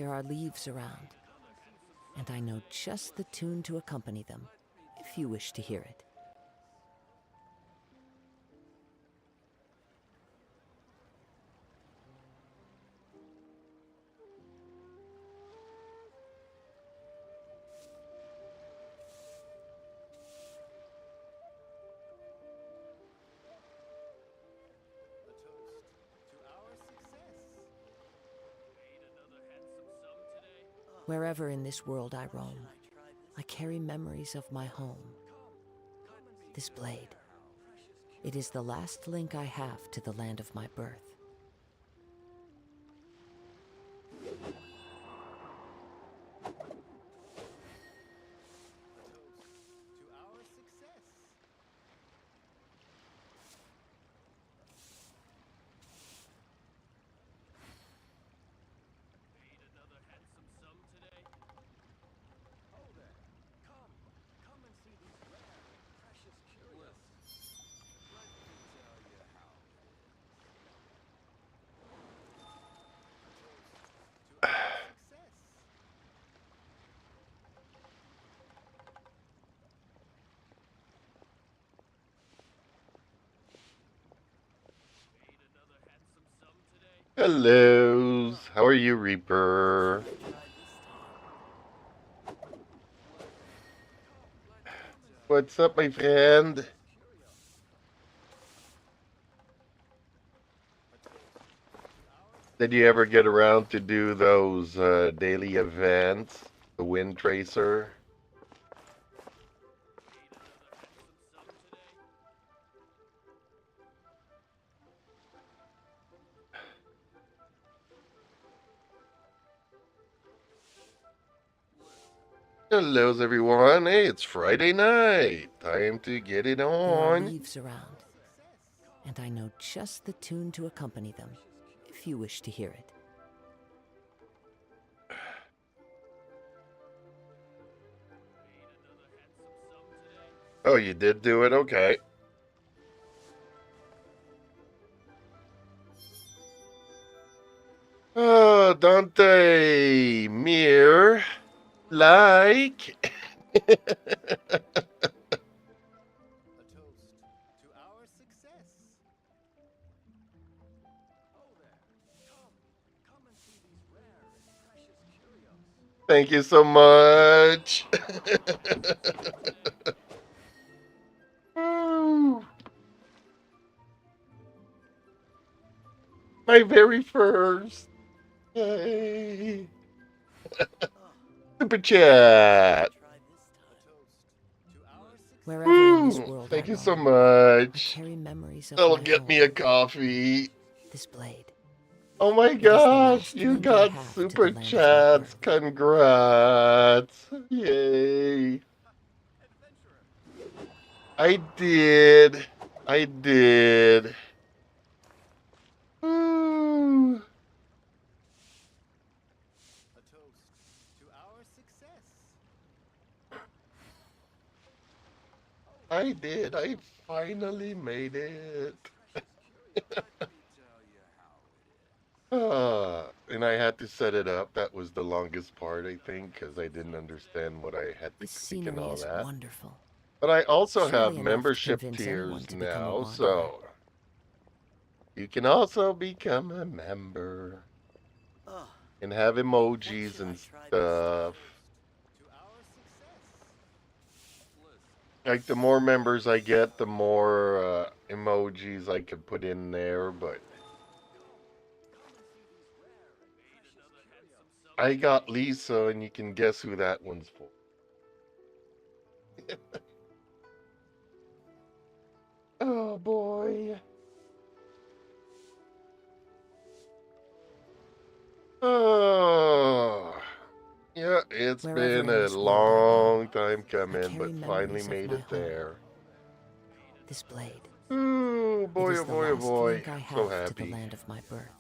There are leaves around, and I know just the tune to accompany them, if you wish to hear it. Wherever in this world I roam, I carry memories of my home. This blade, it is the last link I have to the land of my birth. Hello. How are you, Reaper? What's up, my friend? Did you ever get around to do those daily events? The Wind Tracer? Hello, everyone. Hey, it's Friday night. Time to get it There are on. leaves around, and I know just the tune to accompany them, if you wish to hear it. Oh, you did do it? Okay. Oh, Dante, mirror, like. Thank you so much. My very first. Yay. Super chat. Wherever in this world I Thank you so roam, I much. carry memories of That'll my get home. me a coffee. This blade, Oh my it is the gosh, last you link I got have to the super land of my chats. birth. Congrats. Yay. I did. I did. Ooh. I did. I finally made it. And I had to set it up. That was the longest part, I think, because I didn't understand what I had to This click and scenery all is that. wonderful, But I also have surely enough to membership convince anyone tiers to become a now, wanderer. so you can also become a member and have emojis and stuff. Like the more members I get, the more emojis I could put in there, but I got Lisa, and you can guess who that one's for. Oh boy. Oh. Yeah, it's Wherever been in a this world I roam, long time I coming, carry but finally memories of made my it home. there. This blade, Oh it boy, is oh the boy, oh last boy. link I So have to the happy. land of my birth.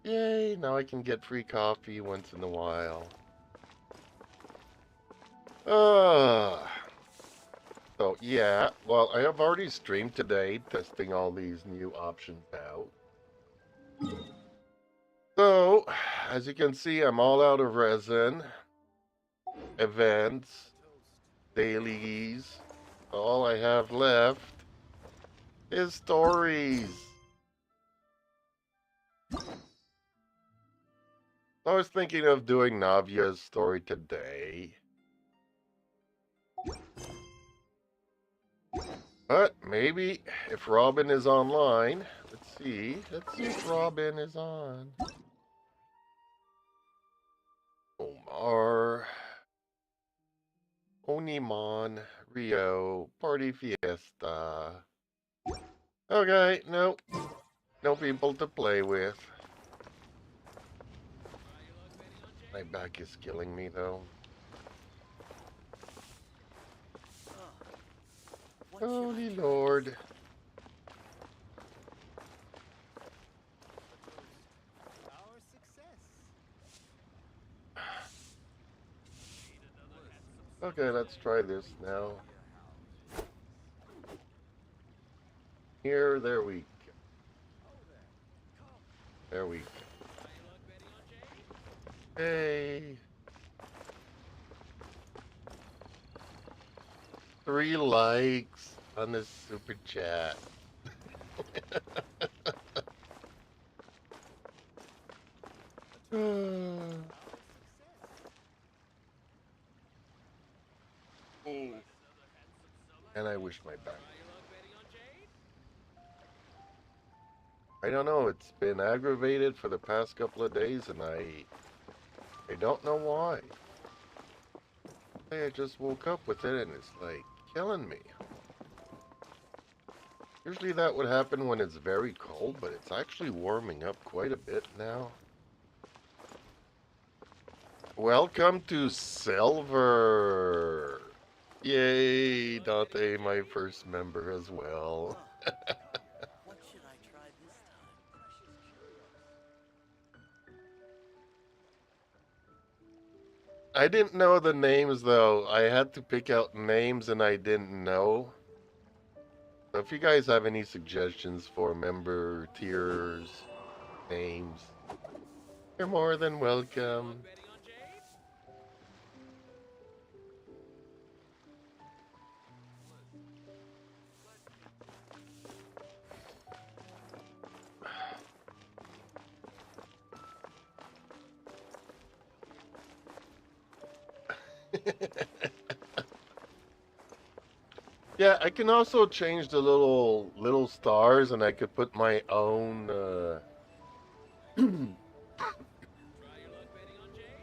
Yay, now I can get free coffee once in a while. Ah. So yeah, well, I have already streamed today testing all these new options out. So as you can see, I'm all out of resin. Events, dailies. All I have left is stories. I was thinking of doing Navia's story today. But maybe if Robin is online, let's see if Robin is on. Omar, Onimon, Rio, Party Fiesta. Okay, nope. No people to play with. My back is killing me though. Holy Lord. Okay, let's try this now. Here, there we go. There we go. Hey. 3 likes on this super chat. And I wish my back. I don't know, it's been aggravated for the past couple of days and I don't know why. I just woke up with it and it's like killing me. Usually that would happen when it's very cold, but it's actually warming up quite a bit now. Welcome to Silver. Yay, Dante, my first member as well. What should I try this time? I didn't know the names though. I had to pick out names and I didn't know. So if you guys have any suggestions for member tiers, names, you're more than welcome. Yeah, I can also change the little stars, and I could put my own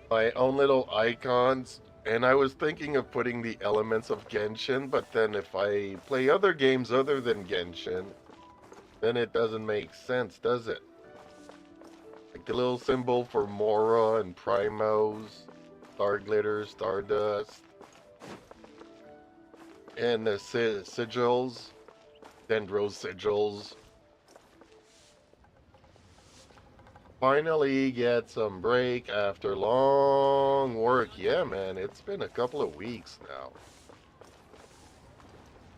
my own little icons. And I was thinking of putting the elements of Genshin, but then if I play other games other than Genshin, then it doesn't make sense, does it? Like the little symbol for Mora and Primos, Star Glitter, Stardust, and the sigils, Dendro sigils. Finally get some break after long work. Yeah, man, it's been a couple of weeks now.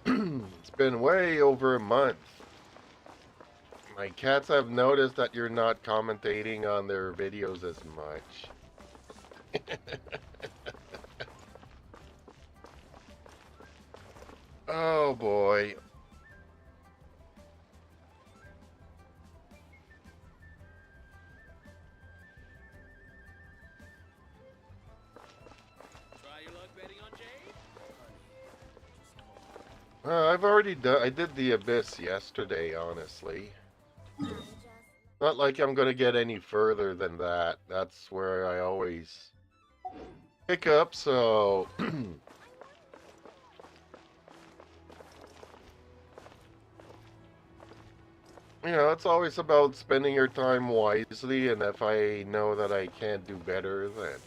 It's been way over a month. My cats have noticed that you're not commentating on their videos as much. Oh boy. I've already done. I did the Abyss yesterday, honestly. Not like I'm gonna get any further than that. That's where I always pick up, so... You know, it's always about spending your time wisely, and if I know that I can't do better, then...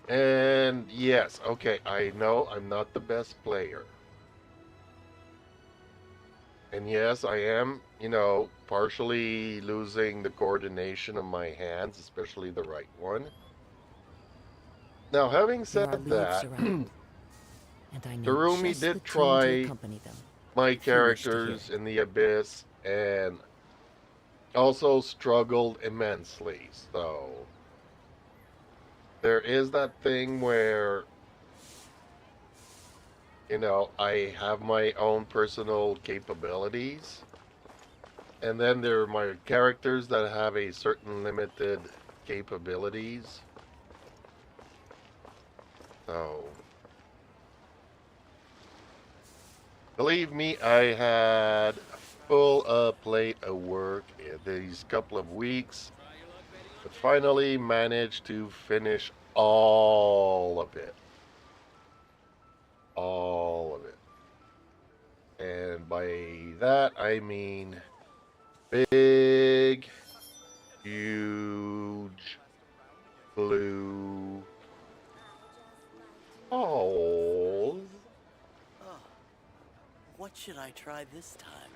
And yes, okay, I know I'm not the best player. And yes, I am, you know, partially losing the coordination of my hands, especially the right one. Now, having There are said leaves that, around, and I know Darumi just the did team to try accompany them. my If you wish to hear characters it. in the Abyss, and also struggled immensely. So there is that thing where, I have my own personal capabilities, and then there are my characters that have a certain limited capabilities. So, believe me, I had a full plate of work in these couple of weeks, but finally managed to finish all of it. All of it. And by that, I mean big, huge, blue holes. Oh, what should I try this time?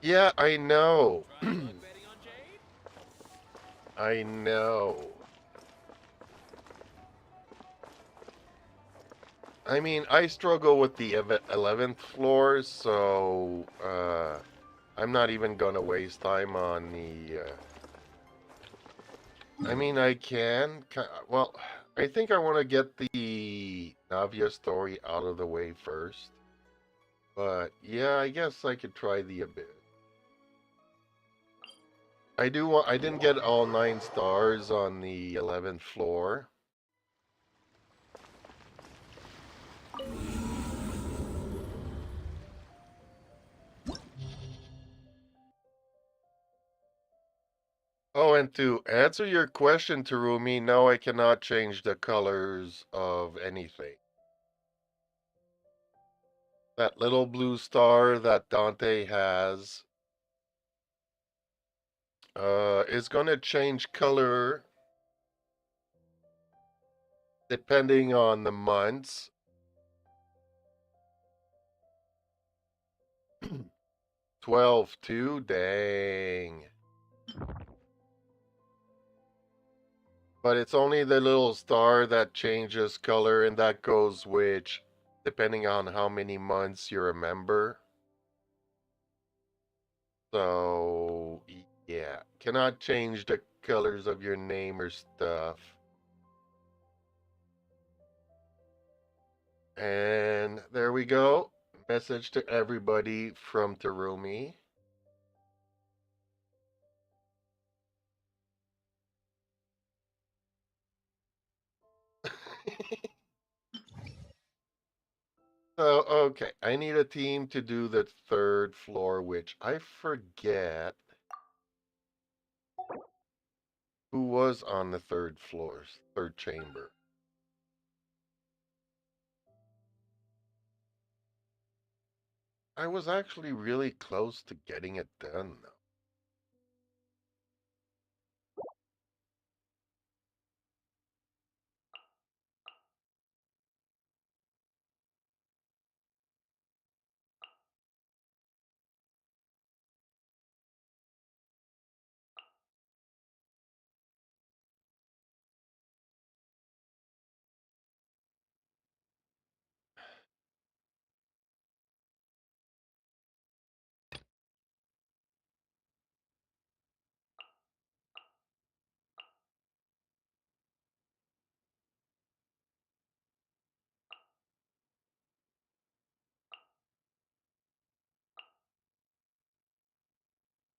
Yeah, I know. I know. I mean, I struggle with the 11th floor, so I'm not even gonna waste time on the. I mean, I can. Well, I think I want to get the Navia story out of the way first. But yeah, I guess I could try the abyss. I do want. I didn't get all 9 stars on the 11th floor. Oh, and to answer your question, Terumi, no, I cannot change the colors of anything. That little blue star that Dante has is going to change color depending on the months. 12 too? Dang. But it's only the little star that changes color, and that goes which, depending on how many months you're a member. So, yeah. Cannot change the colors of your name or stuff. And there we go. Message to everybody from Terumi. So, okay, I need a team to do the 3rd floor, which I forget who was on the 3rd floor, 3rd chamber. I was actually really close to getting it done, though.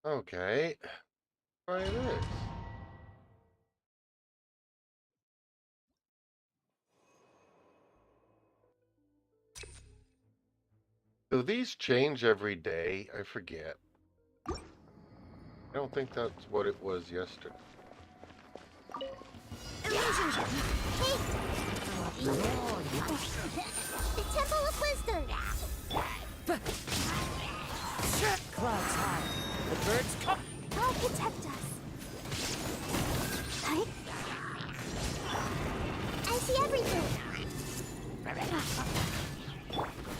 Okay, try this. Do these change every day? I forget. I don't think that's what it was yesterday. Illusion! Hey! The Temple of Wisdom! Clouds high. The birds come. God protect us! Right? I see everything!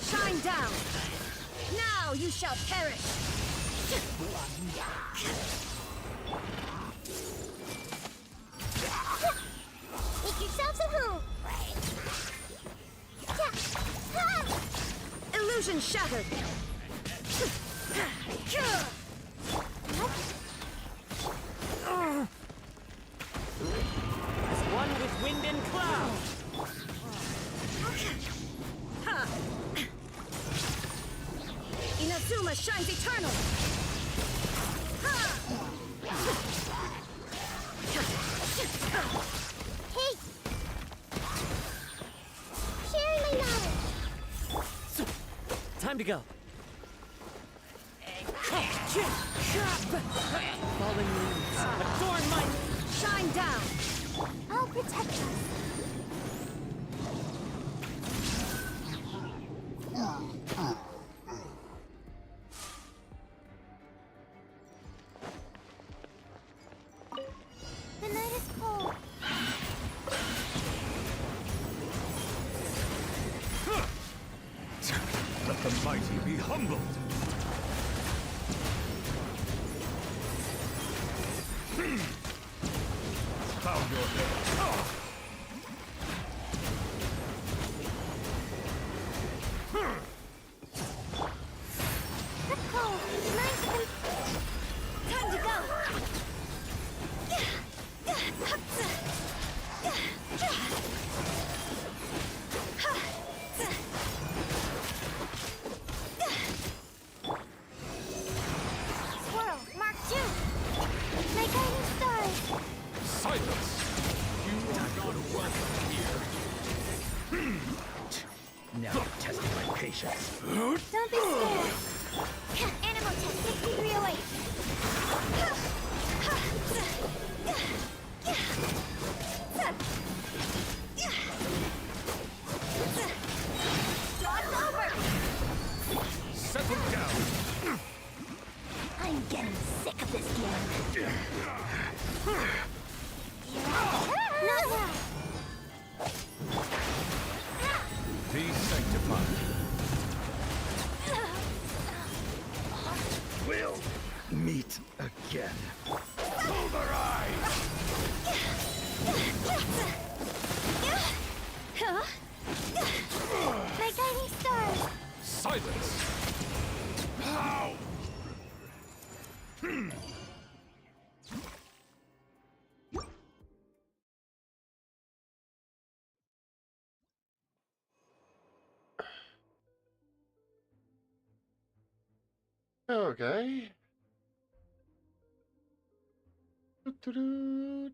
Shine down! Now you shall perish! Make yourselves at home! Illusion shattered! wind and cloud! Ha! Inazuma shines eternal! Hey! Sharing my knowledge! Time to go. Falling leaves, adorn my... Shine down! I'll protect us. The night is cold. Let the mighty be humbled. Bow your head. The cold. Nice and... Time to go. Swirl, Mark 2. My guiding stars. Silence! You are not welcome here. Now you're testing my patience. Don't be scared. Animal test 6308. Job's over. Settle down. I'm getting sick of this game. Navia! Be sanctified. We'll meet again. Pulverize! Huh? My guiding stars. Silence! How? Okay. Doo-doo-doo.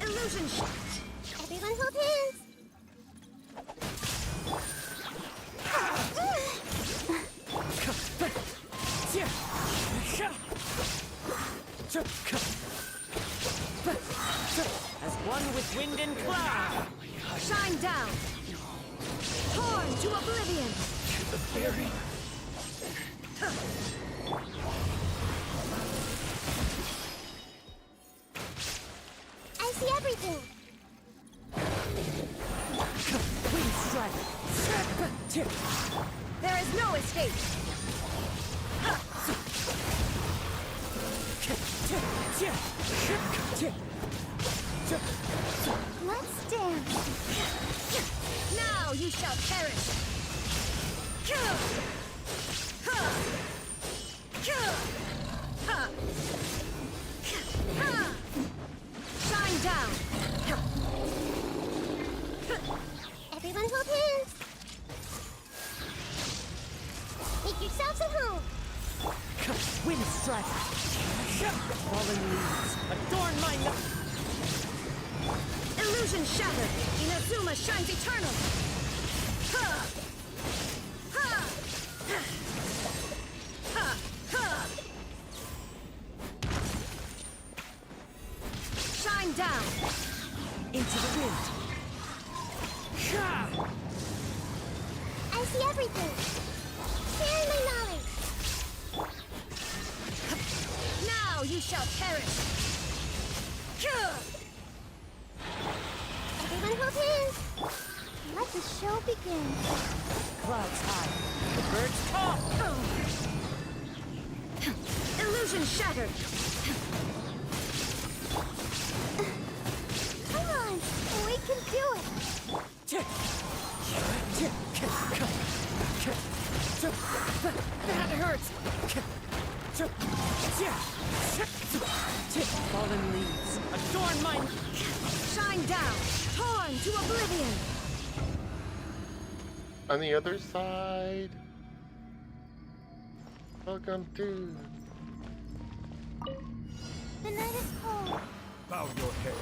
Illusion shot! Everyone hold hands. As one with wind and cloud! Shine down! Torn to oblivion! The berry. I see everything. Wind strike! There is no escape! Let's dance. Now you shall perish! Shine down! Everyone hold hands. Make yourselves at home. Wind strike! Falling leaves, adorn my... Illusion shattered! Inazuma shines eternal! Shine down! Into the wind! I see everything. Sharing my knowledge. Now you shall perish! Everyone hold hands. Let the show begin. Clouds high, the birds call! Illusion shattered! Come on, we can do it. That hurts! Fallen leaves, adorn my... Shine down. Torn to oblivion. On the other side. Welcome to... The night is cold. Bow your head.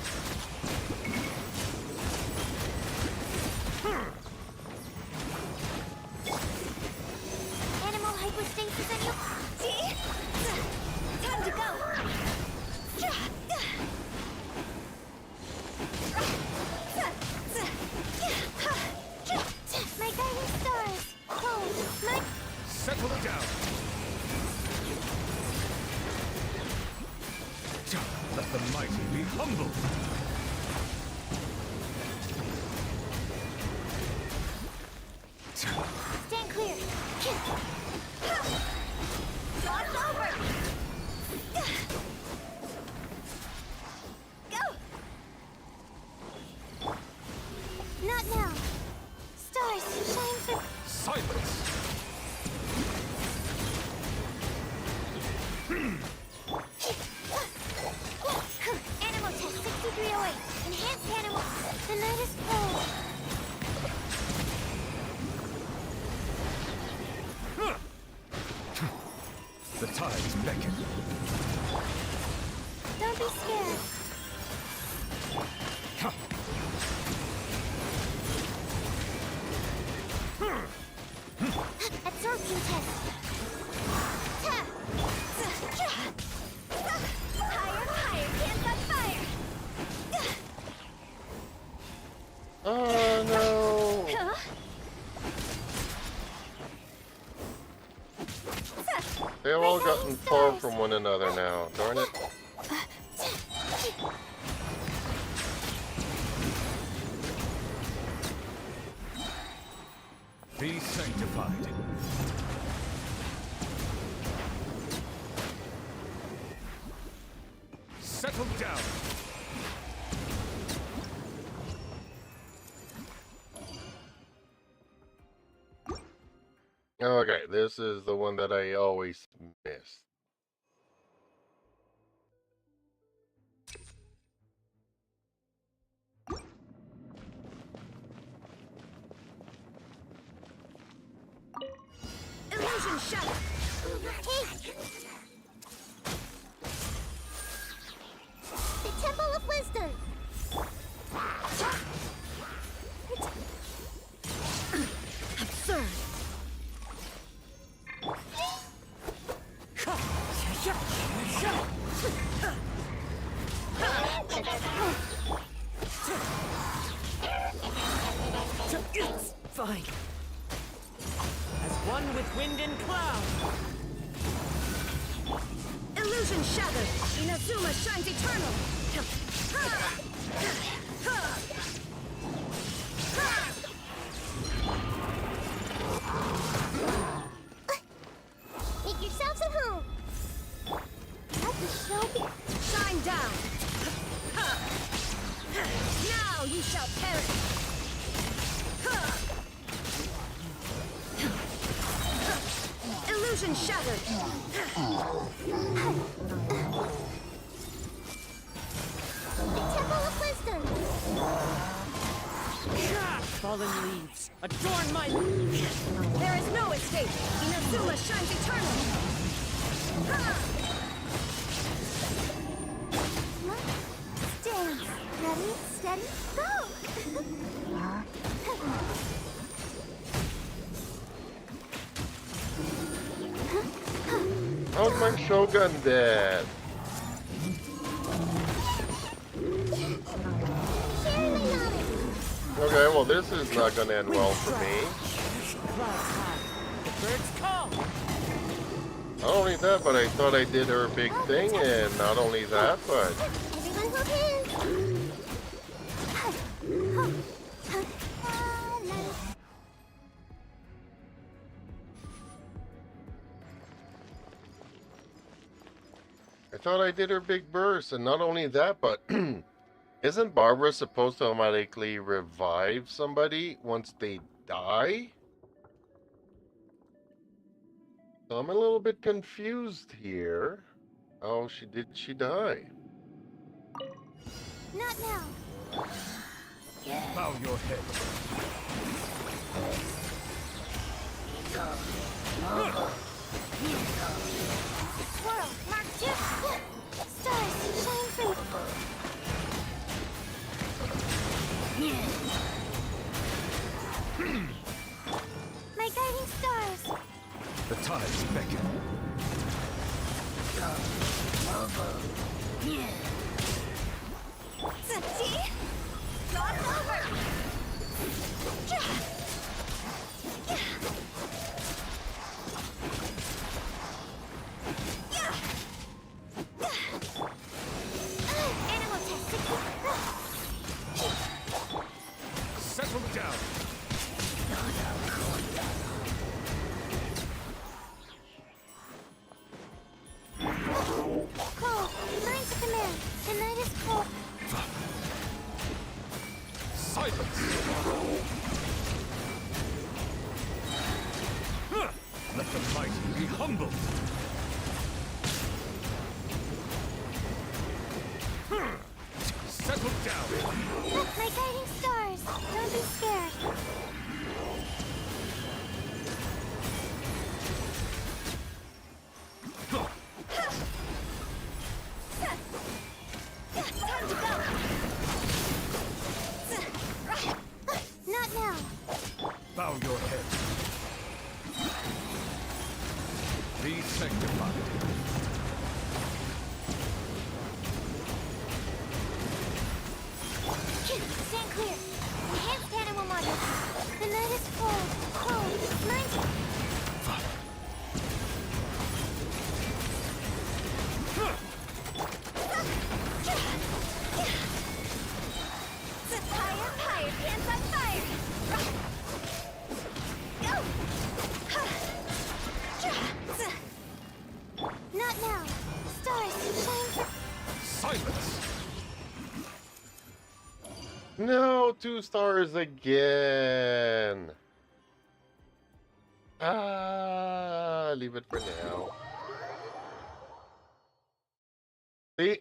Animal hypostasis and you. See? Time to go. My guiding stars. Cold. My. Settle down. Let the mighty be humbled. Stand clear. Dodge over. Go. Not now. Stars shine for. Silence. Animal test 6308. Enhanced animal. The night is cold. The tides beckon. Don't be scared. Absorption test. Higher, higher, can't stop fire. Oh no! Huh? They've all gotten far from one another now, darn it. Be sanctified. Settle down. Okay, this is the one that I always miss. Illusion shattered. Hey! The Temple of Wisdom! Absurd. It's fine. As one with wind and cloud. Illusion shattered. Inazuma shines eternal. Make yourselves at home! Let the show be. Shine down. Now you shall perish. Illusion shattered. The Temple of Wisdom! Fallen leaves, adorn my... There is no escape. Inazuma shines eternal. Stand. Ready, steady, go! How's my Shogun dead? Sharing my knowledge! Okay, well this is not gonna end well for me. Clouds high. The birds call. Not only that, but I thought I did her big thing, and not only that, but... Everyone hold hands! I thought I did her big burst, and not only that, but... Isn't Barbara supposed to automatically revive somebody once they die? I'm a little bit confused here. Oh, she die? Not now. Bow your head. Swirl, Mark 2. Stars, shine through. My guiding stars. The tides beckon. See? God's over. Animal test. Settle down. Cold. Mine's a command. The night is cold. Silence. Let the mighty be humbled. Settle down. My guiding stars. Don't be scared. Time to go. Not now. Bow your head. Be sanctified. Stand clear. Enhanced animal module. The night is cold. Cold. Mine's... Higher, higher, hands on fire! Go! Not now. Stars, shine for... Silence. No, 2 stars again. Leave it for now. See,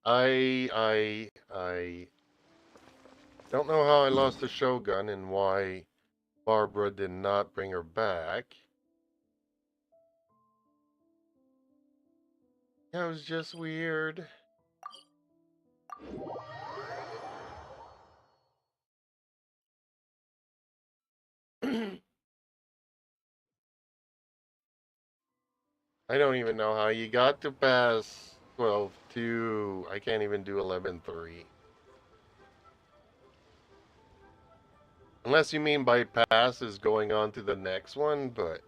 I don't know how I lost the Shogun and why Barbara did not bring her back. That was just weird. I don't even know how you got to pass 12-2. I can't even do 11-3. Unless you mean by pass is going on to the next one, but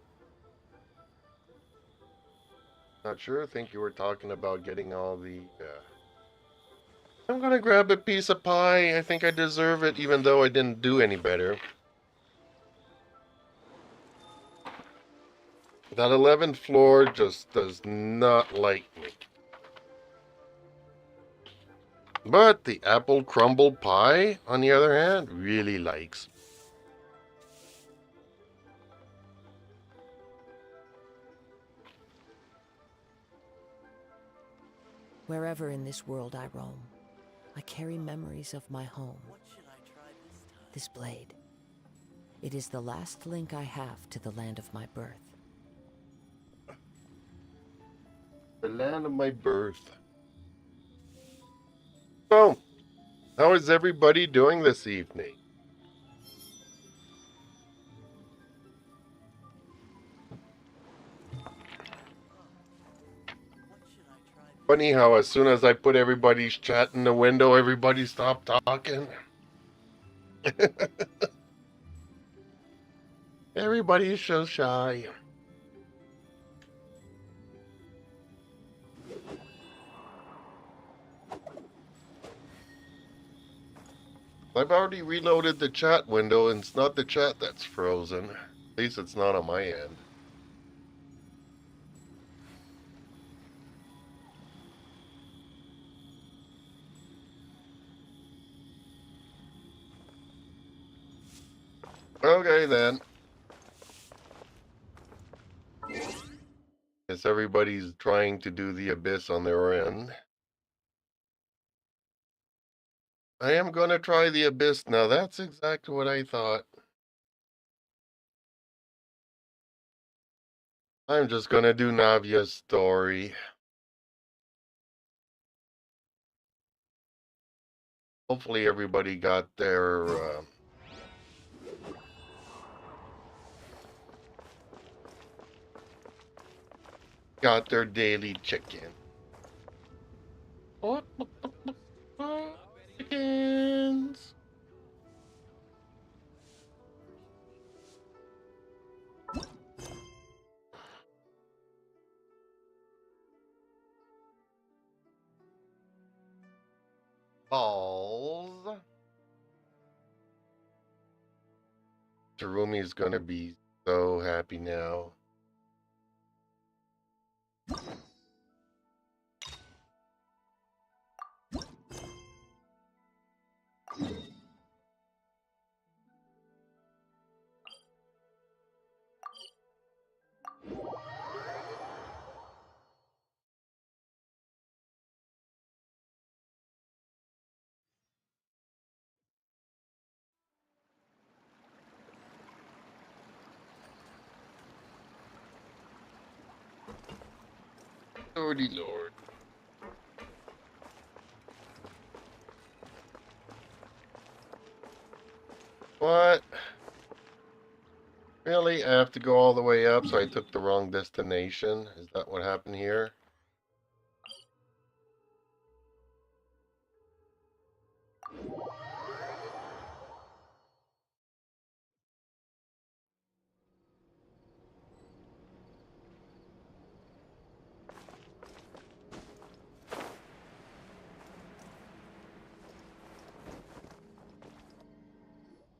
not sure. I think you were talking about getting all the... I'm gonna grab a piece of pie. I think I deserve it, even though I didn't do any better. That 11th floor just does not like me. But the apple crumble pie, on the other hand, really likes. Wherever in this world I roam, I carry memories of my home. What should I try this time? This blade. It is the last link I have to the land of my birth. The land of my birth. So, how is everybody doing this evening? What should I try this Funny how as soon as I put everybody's chat in the window, everybody stopped talking. Everybody's so shy. I've already reloaded the chat window and it's not the chat that's frozen. At least it's not on my end. Okay then. As everybody's trying to do the abyss on their end. I am gonna try the abyss now. That's exactly what I thought. I'm just gonna do Navia's story. Hopefully everybody got their daily chicken. Chickens. Balls. Tarumi's gonna be so happy now. Lordy Lord. What? Really? I have to go all the way up, so I took the wrong destination? Is that what happened here?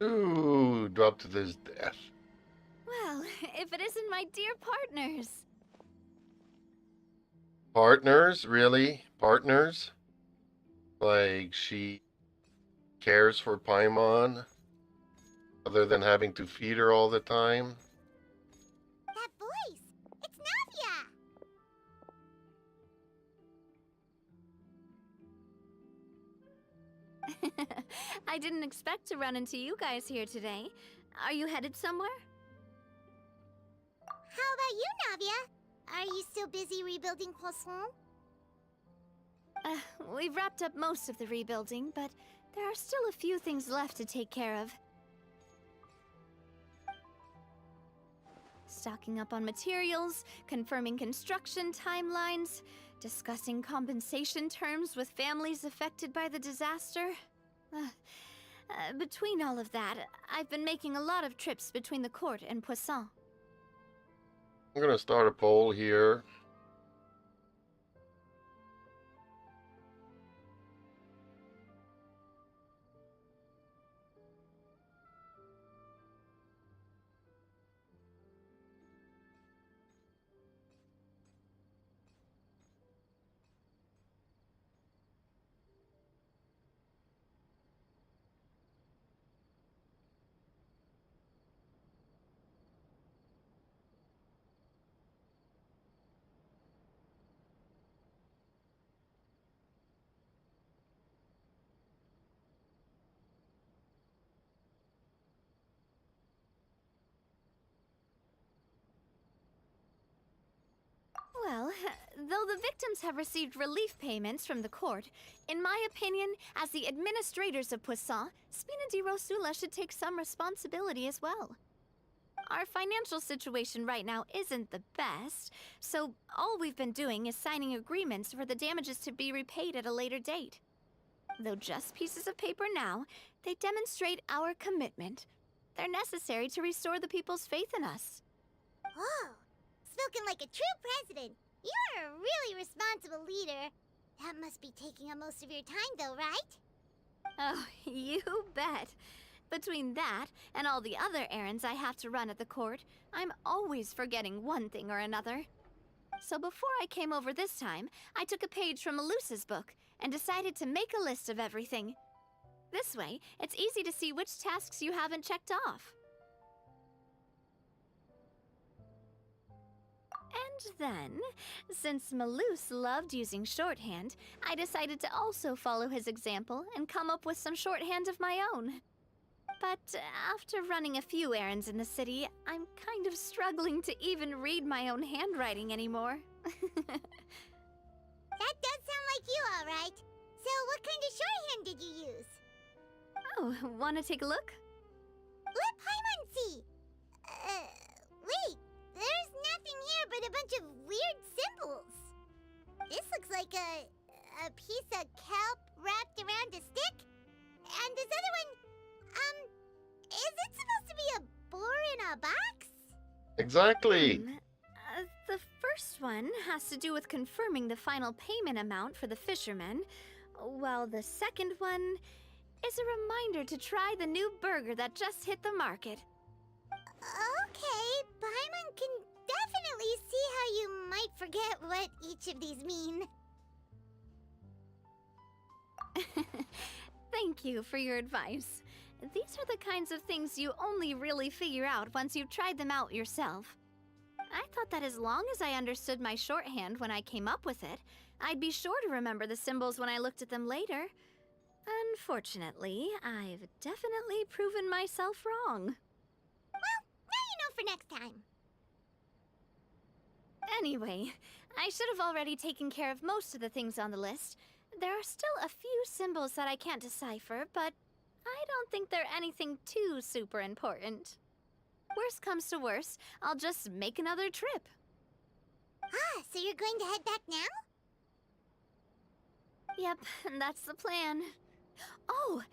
Ooh, drop to this death. Well, if it isn't my dear partners. Partners? Really? Partners? Like, she cares for Paimon? Other than having to feed her all the time? That voice! It's Navia! I didn't expect to run into you guys here today. Are you headed somewhere? How about you, Navia? Are you still busy rebuilding Croissant? We've wrapped up most of the rebuilding, but there are still a few things left to take care of. Stocking up on materials, confirming construction timelines, discussing compensation terms with families affected by the disaster. Between all of that, I've been making a lot of trips between the court and Poisson. I'm gonna start a poll here. Well, though the victims have received relief payments from the court, in my opinion, as the administrators of Poisson, Spina di Rosula should take some responsibility as well. Our financial situation right now isn't the best, so all we've been doing is signing agreements for the damages to be repaid at a later date. Though just pieces of paper now, they demonstrate our commitment. They're necessary to restore the people's faith in us. Oh, spoken like a true president. You're a really responsible leader. That must be taking up most of your time, though, right? Oh, you bet. Between that and all the other errands I have to run at the court, I'm always forgetting one thing or another. So before I came over this time, I took a page from Elusa's book and decided to make a list of everything. This way, it's easy to see which tasks you haven't checked off. And then, since Maloose loved using shorthand, I decided to also follow his example and come up with some shorthand of my own. But after running a few errands in the city, I'm kind of struggling to even read my own handwriting anymore. That does sound like you, alright. So what kind of shorthand did you use? Oh, wanna take a look? Let Paimon see! Wait, there's nothing here but a bunch of weird symbols. This looks like a piece of kelp wrapped around a stick. And this other one, is it supposed to be a boar in a box? Exactly. The first one has to do with confirming the final payment amount for the fishermen, while the second one is a reminder to try the new burger that just hit the market. Okay, Paimon can definitely see how you might forget what each of these mean. Thank you for your advice. These are the kinds of things you only really figure out once you've tried them out yourself. I thought that as long as I understood my shorthand when I came up with it, I'd be sure to remember the symbols when I looked at them later. Unfortunately, I've definitely proven myself wrong. Well, now you know for next time. Anyway, I should have already taken care of most of the things on the list. There are still a few symbols that I can't decipher, but I don't think they're anything too super important. Worst comes to worst, I'll just make another trip. Ah, so you're going to head back now? Yep, that's the plan. Oh,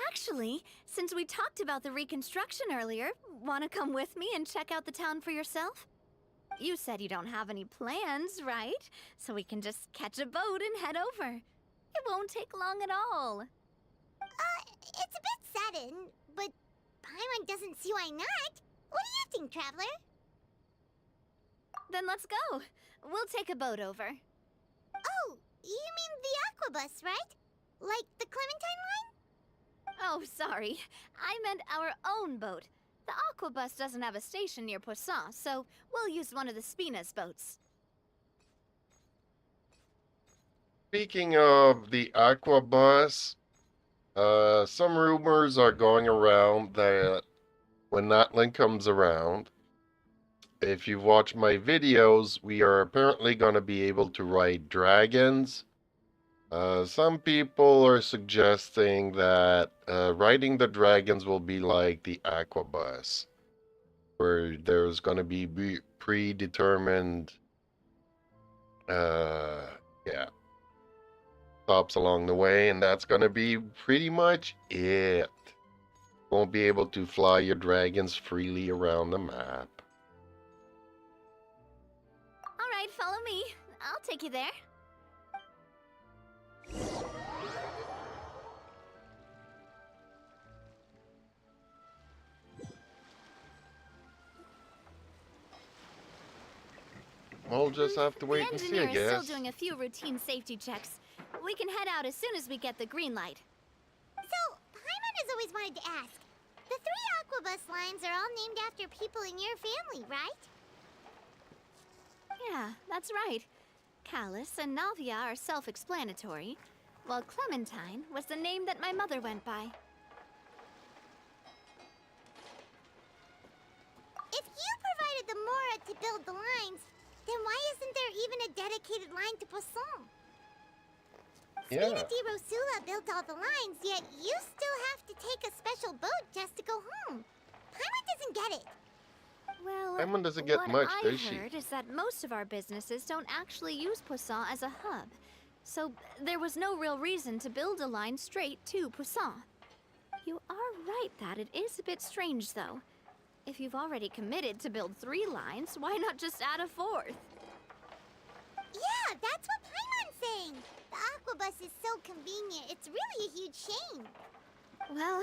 actually, since we talked about the reconstruction earlier, wanna come with me and check out the town for yourself? You said you don't have any plans, right? So we can just catch a boat and head over. It won't take long at all. It's a bit sudden, but Paimon doesn't see why not. What do you think, Traveler? Then let's go. We'll take a boat over. Oh, you mean the Aquabus, right? Like the Clementine line? Oh, sorry. I meant our own boat. The Aquabus doesn't have a station near Poisson, so we'll use one of the Spina's boats. Speaking of the Aqua Bus, some rumors are going around that when that link comes around, if you've watched my videos, we are apparently going to be able to ride dragons. Some people are suggesting that riding the dragons will be like the Aqua Bus, where there's going to be predetermined, yeah, stops along the way, and that's going to be pretty much it. Won't be able to fly your dragons freely around the map. All right, follow me. I'll take you there. We'll just have to wait and see, I The engineer is guess. still doing a few routine safety checks. We can head out as soon as we get the green light. So, Paimon has always wanted to ask. The 3 Aquabus lines are all named after people in your family, right? Yeah, that's right. Callus and Navia are self-explanatory, while Clementine was the name that my mother went by. If you provided the Mora to build the lines, then why isn't there even a dedicated line to Poisson? Yeah. Spina di Rosula built all the lines, yet you still have to take a special boat just to go home. Paimon doesn't get it. Well, Paimon doesn't get what much, I does she? heard is that most of our businesses don't actually use Poisson as a hub. So there was no real reason to build a line straight to Poisson. You are right that it is a bit strange, though. If you've already committed to build 3 lines, why not just add a 4th? Yeah, that's what Paimon's saying. The Aquabus is so convenient, it's really a huge shame. Well,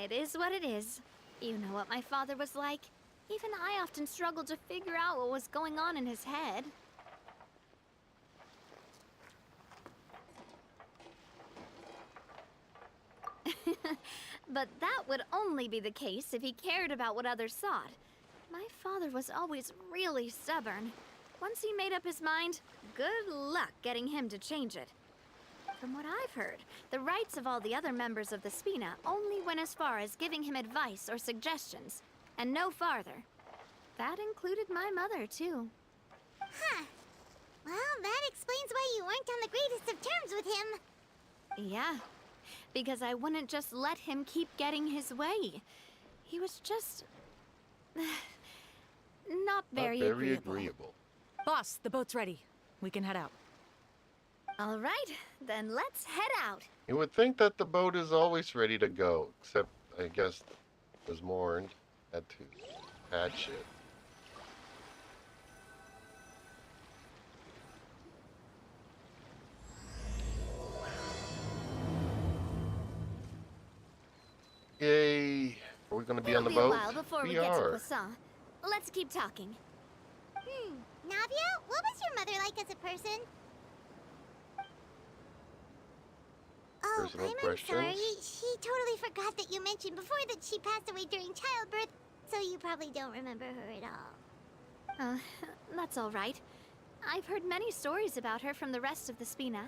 it is what it is. You know what my father was like. Even I often struggled to figure out what was going on in his head. But that would only be the case if he cared about what others thought. My father was always really stubborn. Once he made up his mind, good luck getting him to change it. From what I've heard, the rights of all the other members of the Spina only went as far as giving him advice or suggestions, and no farther. That included my mother, too. Huh. Well, that explains why you weren't on the greatest of terms with him. Yeah, because I wouldn't just let him keep getting his way. He was just... not very agreeable. Boss, the boat's ready. We can head out. All right, then let's head out. You would think that the boat is always ready to go, except I guess it was mourned. Had to patch it. Yay! Are we going to be on the It'll boat? be a while before we We get to are. Poisson. Let's keep talking. Navia, what was your mother like as a person? Oh, Personal I'm sorry. questions? She totally forgot that you mentioned before that she passed away during childbirth, so you probably don't remember her at all. That's all right. I've heard many stories about her from the rest of the Spina.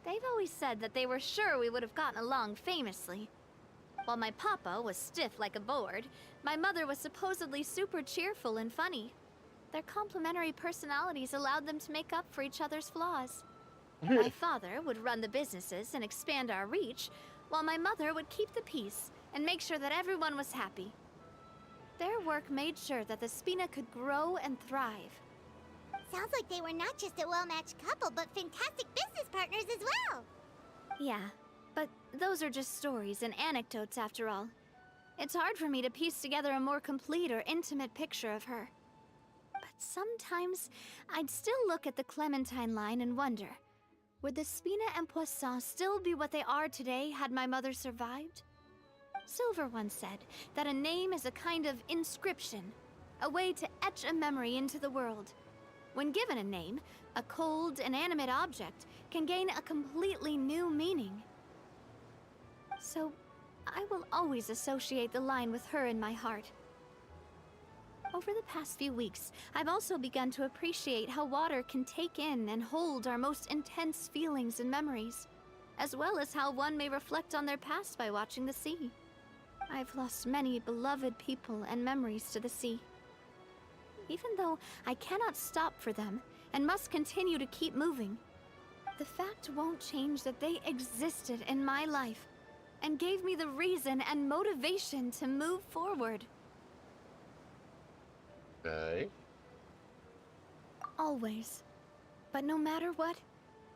They've always said that they were sure we would have gotten along famously. While my papa was stiff like a board, my mother was supposedly super cheerful and funny. Their complementary personalities allowed them to make up for each other's flaws. My father would run the businesses and expand our reach, while my mother would keep the peace and make sure that everyone was happy. Their work made sure that the Spina could grow and thrive. Sounds like they were not just a well-matched couple, but fantastic business partners as well. Yeah, but those are just stories and anecdotes after all. It's hard for me to piece together a more complete or intimate picture of her. But sometimes, I'd still look at the Clementine line and wonder, would the Spina and Poisson still be what they are today had my mother survived? Silver once said that a name is a kind of inscription, a way to etch a memory into the world. When given a name, a cold, inanimate object can gain a completely new meaning. So, I will always associate the line with her in my heart. Over the past few weeks, I've also begun to appreciate how water can take in and hold our most intense feelings and memories, as well as how one may reflect on their past by watching the sea. I've lost many beloved people and memories to the sea. Even though I cannot stop for them and must continue to keep moving, the fact won't change that they existed in my life and gave me the reason and motivation to move forward. Okay. Always. But no matter what,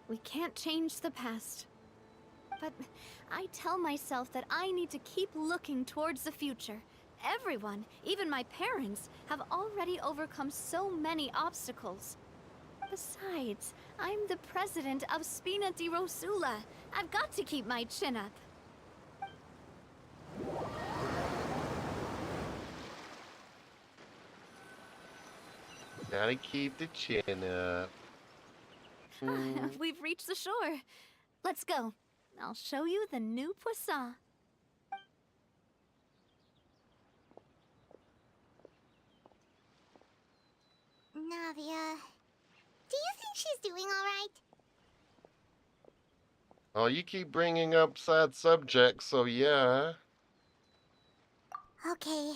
we can't change the past. But I tell myself that I need to keep looking towards the future. Everyone, even my parents, have already overcome so many obstacles. Besides, I'm the president of Spina di Rosula. I've got to keep my chin up. Gotta keep the chin up. We've reached the shore. Let's go. I'll show you the new Poisson. Navia, do you think she's doing all right? Oh, you keep bringing up sad subjects, so yeah. Okay,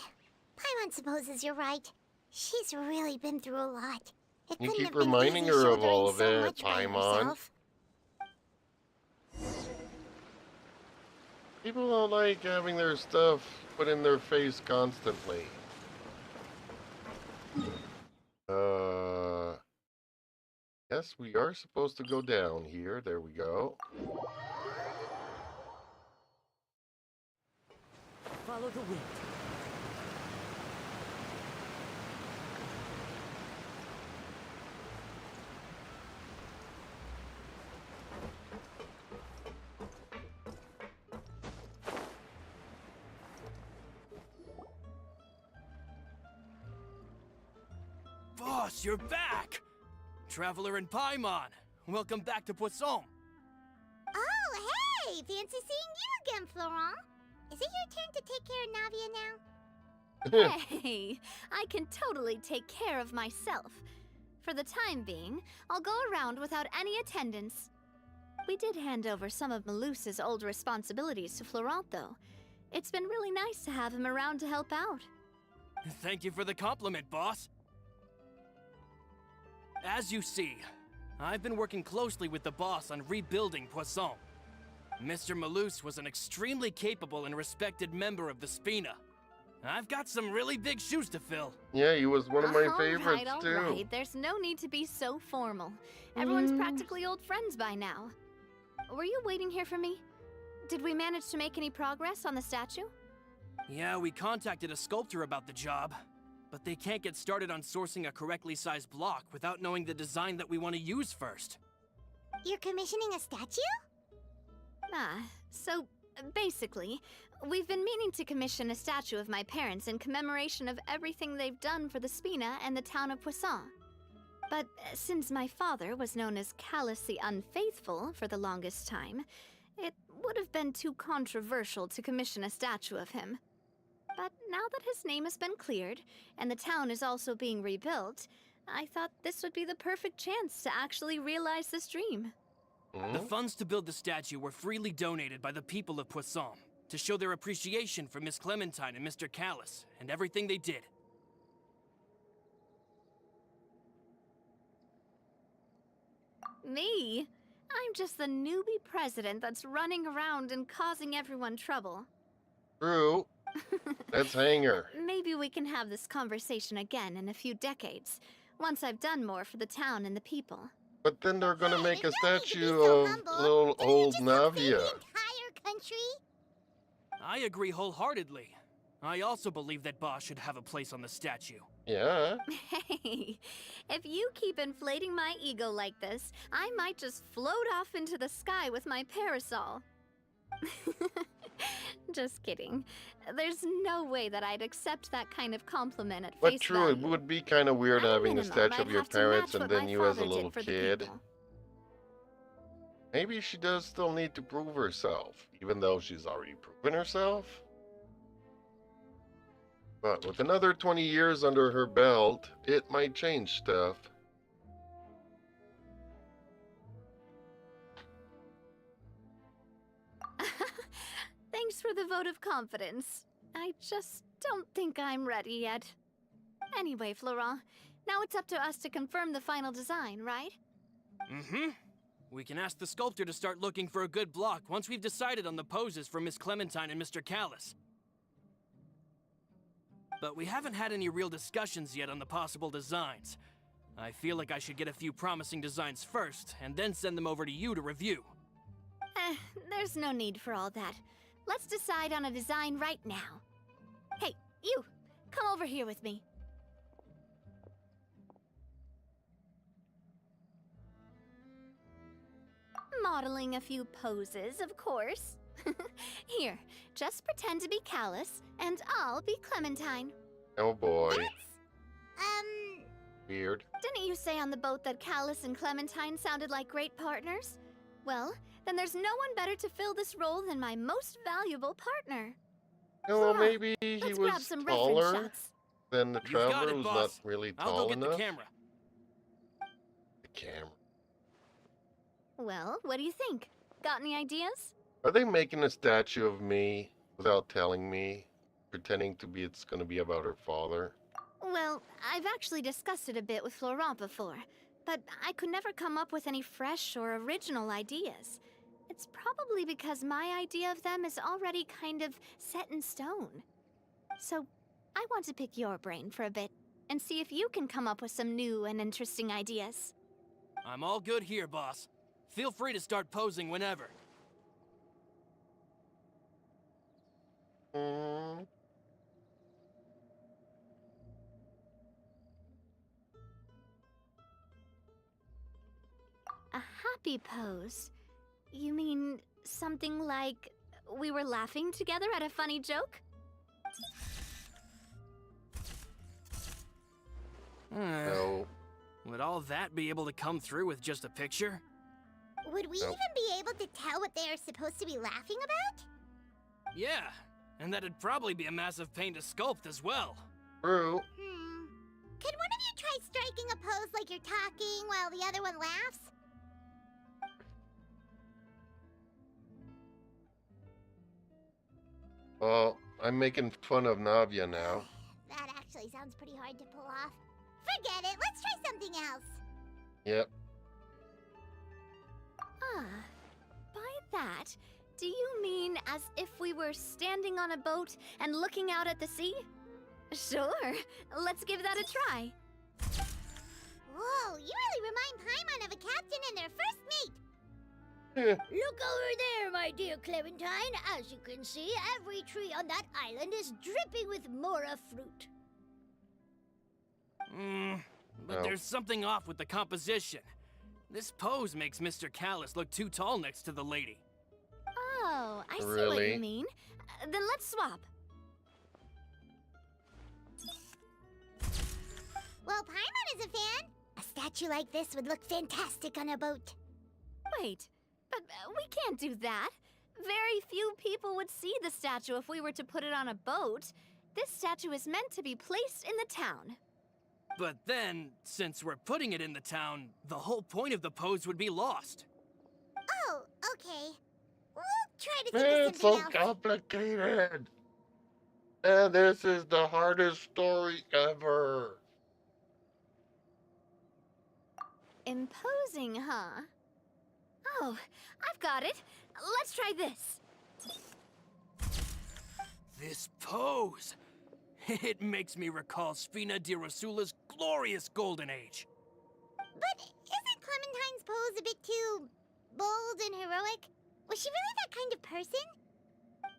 Paimon supposes you're right. She's really been through a lot. It You couldn't keep have been reminding easy her of all shouldering of so it, much by Paimon. herself. People don't like having their stuff put in their face constantly. Yes, we are supposed to go down here. There we go. Follow the wind. Boss, you're back! Traveler and Paimon, welcome back to Poisson. Oh, hey! Fancy seeing you again, Florent. Is it your turn to take care of Navia now? Hey, I can totally take care of myself. For the time being, I'll go around without any attendance. We did hand over some of Malus's old responsibilities to Florent, though. It's been really nice to have him around to help out. Thank you for the compliment, boss. As you see, I've been working closely with the boss on rebuilding Poisson. Mr. Malus was an extremely capable and respected member of the Spina. I've got some really big shoes to fill. Yeah, he was one of my favorites all too. right. There's no need to be so formal. Everyone's practically old friends by now. Were you waiting here for me? Did we manage to make any progress on the statue? Yeah, we contacted a sculptor about the job, but they can't get started on sourcing a correctly sized block without knowing the design that we want to use first. You're commissioning a statue? So basically, we've been meaning to commission a statue of my parents in commemoration of everything they've done for the Spina and the town of Poisson. But since my father was known as Callus the Unfaithful for the longest time, it would have been too controversial to commission a statue of him. But now that his name has been cleared, and the town is also being rebuilt, I thought this would be the perfect chance to actually realize this dream. The funds to build the statue were freely donated by the people of Poisson to show their appreciation for Miss Clementine and Mr. Callus and everything they did. Me? I'm just the newbie president that's running around and causing everyone trouble. True. Let's hang her. Maybe we can have this conversation again in a few decades, once I've done more for the town and the people. But then they're gonna Hey, make a if you don't need to be statue so of humble, little can you old just go save Navia. the entire country? I agree wholeheartedly. I also believe that Boss should have a place on the statue. Yeah. Hey, if you keep inflating my ego like this, I might just float off into the sky with my parasol. Just kidding. There's no way that I'd accept that kind of compliment at But face true, it value. would be kind of weird At a having a minimum, statue I'd of your have to parents match and what then my you as a father did little for the kid. people. Maybe she does still need to prove herself, even though she's already proven herself. But with another 20 years under her belt, it might change stuff. Thanks for the vote of confidence. I just don't think I'm ready yet. Anyway, Florent, now it's up to us to confirm the final design, right? Mm-hmm. We can ask the sculptor to start looking for a good block once we've decided on the poses for Miss Clementine and Mr. Callus. But we haven't had any real discussions yet on the possible designs. I feel like I should get a few promising designs first, and then send them over to you to review. There's no need for all that. Let's decide on a design right now. Hey, you! Come over here with me. Modeling a few poses, of course. Here, just pretend to be Callus, and I'll be Clementine. Oh boy. Um, Weird. Didn't you say on the boat that Callus and Clementine sounded like great partners? Well, then there's no one better to fill this role than my most valuable partner. Yeah, well, Flora, maybe he Let's grab was some reference taller shots. than the You've got traveler it, who's not boss. really I'll tall go get enough. the camera. The camera. Well, what do you think? Got any ideas? Are they making a statue of me without telling me, pretending to be it's going to be about her father? Well, I've actually discussed it a bit with Florent before, but I could never come up with any fresh or original ideas. It's probably because my idea of them is already kind of set in stone. So, I want to pick your brain for a bit and see if you can come up with some new and interesting ideas. I'm all good here, boss. Feel free to start posing whenever. Mm. A happy pose? You mean something like we were laughing together at a funny joke? No. Would all that be able to come through with just a picture? would we Nope. even be able to tell what they are supposed to be laughing about? Yeah, and that'd probably be a massive pain to sculpt as well. True. Could one of you try striking a pose like you're talking while the other one laughs? Well, I'm making fun of Navia now. That actually sounds pretty hard to pull off. Forget it, let's try something else. Yep. Ah, by that, do you mean as if we were standing on a boat and looking out at the sea? Sure, let's give that a try. Whoa, you really remind Paimon of a captain and their first mate. Look over there, my dear Clementine. As you can see, every tree on that island is dripping with mora fruit. But No. there's something off with the composition. This pose makes Mr. Callus look too tall next to the lady. Oh, I see what Really? you mean. Then let's swap. Well, Paimon is a fan. A statue like this would look fantastic on a boat. Wait, but we can't do that. Very few people would see the statue if we were to put it on a boat. This statue is meant to be placed in the town. But then, since we're putting it in the town, the whole point of the pose would be lost. Oh, okay. We'll try to think of It's so something else. complicated. And this is the hardest story ever. Imposing, huh? Oh, I've got it. Let's try this. This pose! It makes me recall Spina di Rosula's glorious golden age. But isn't Clementine's pose a bit too bold and heroic? Was she really that kind of person?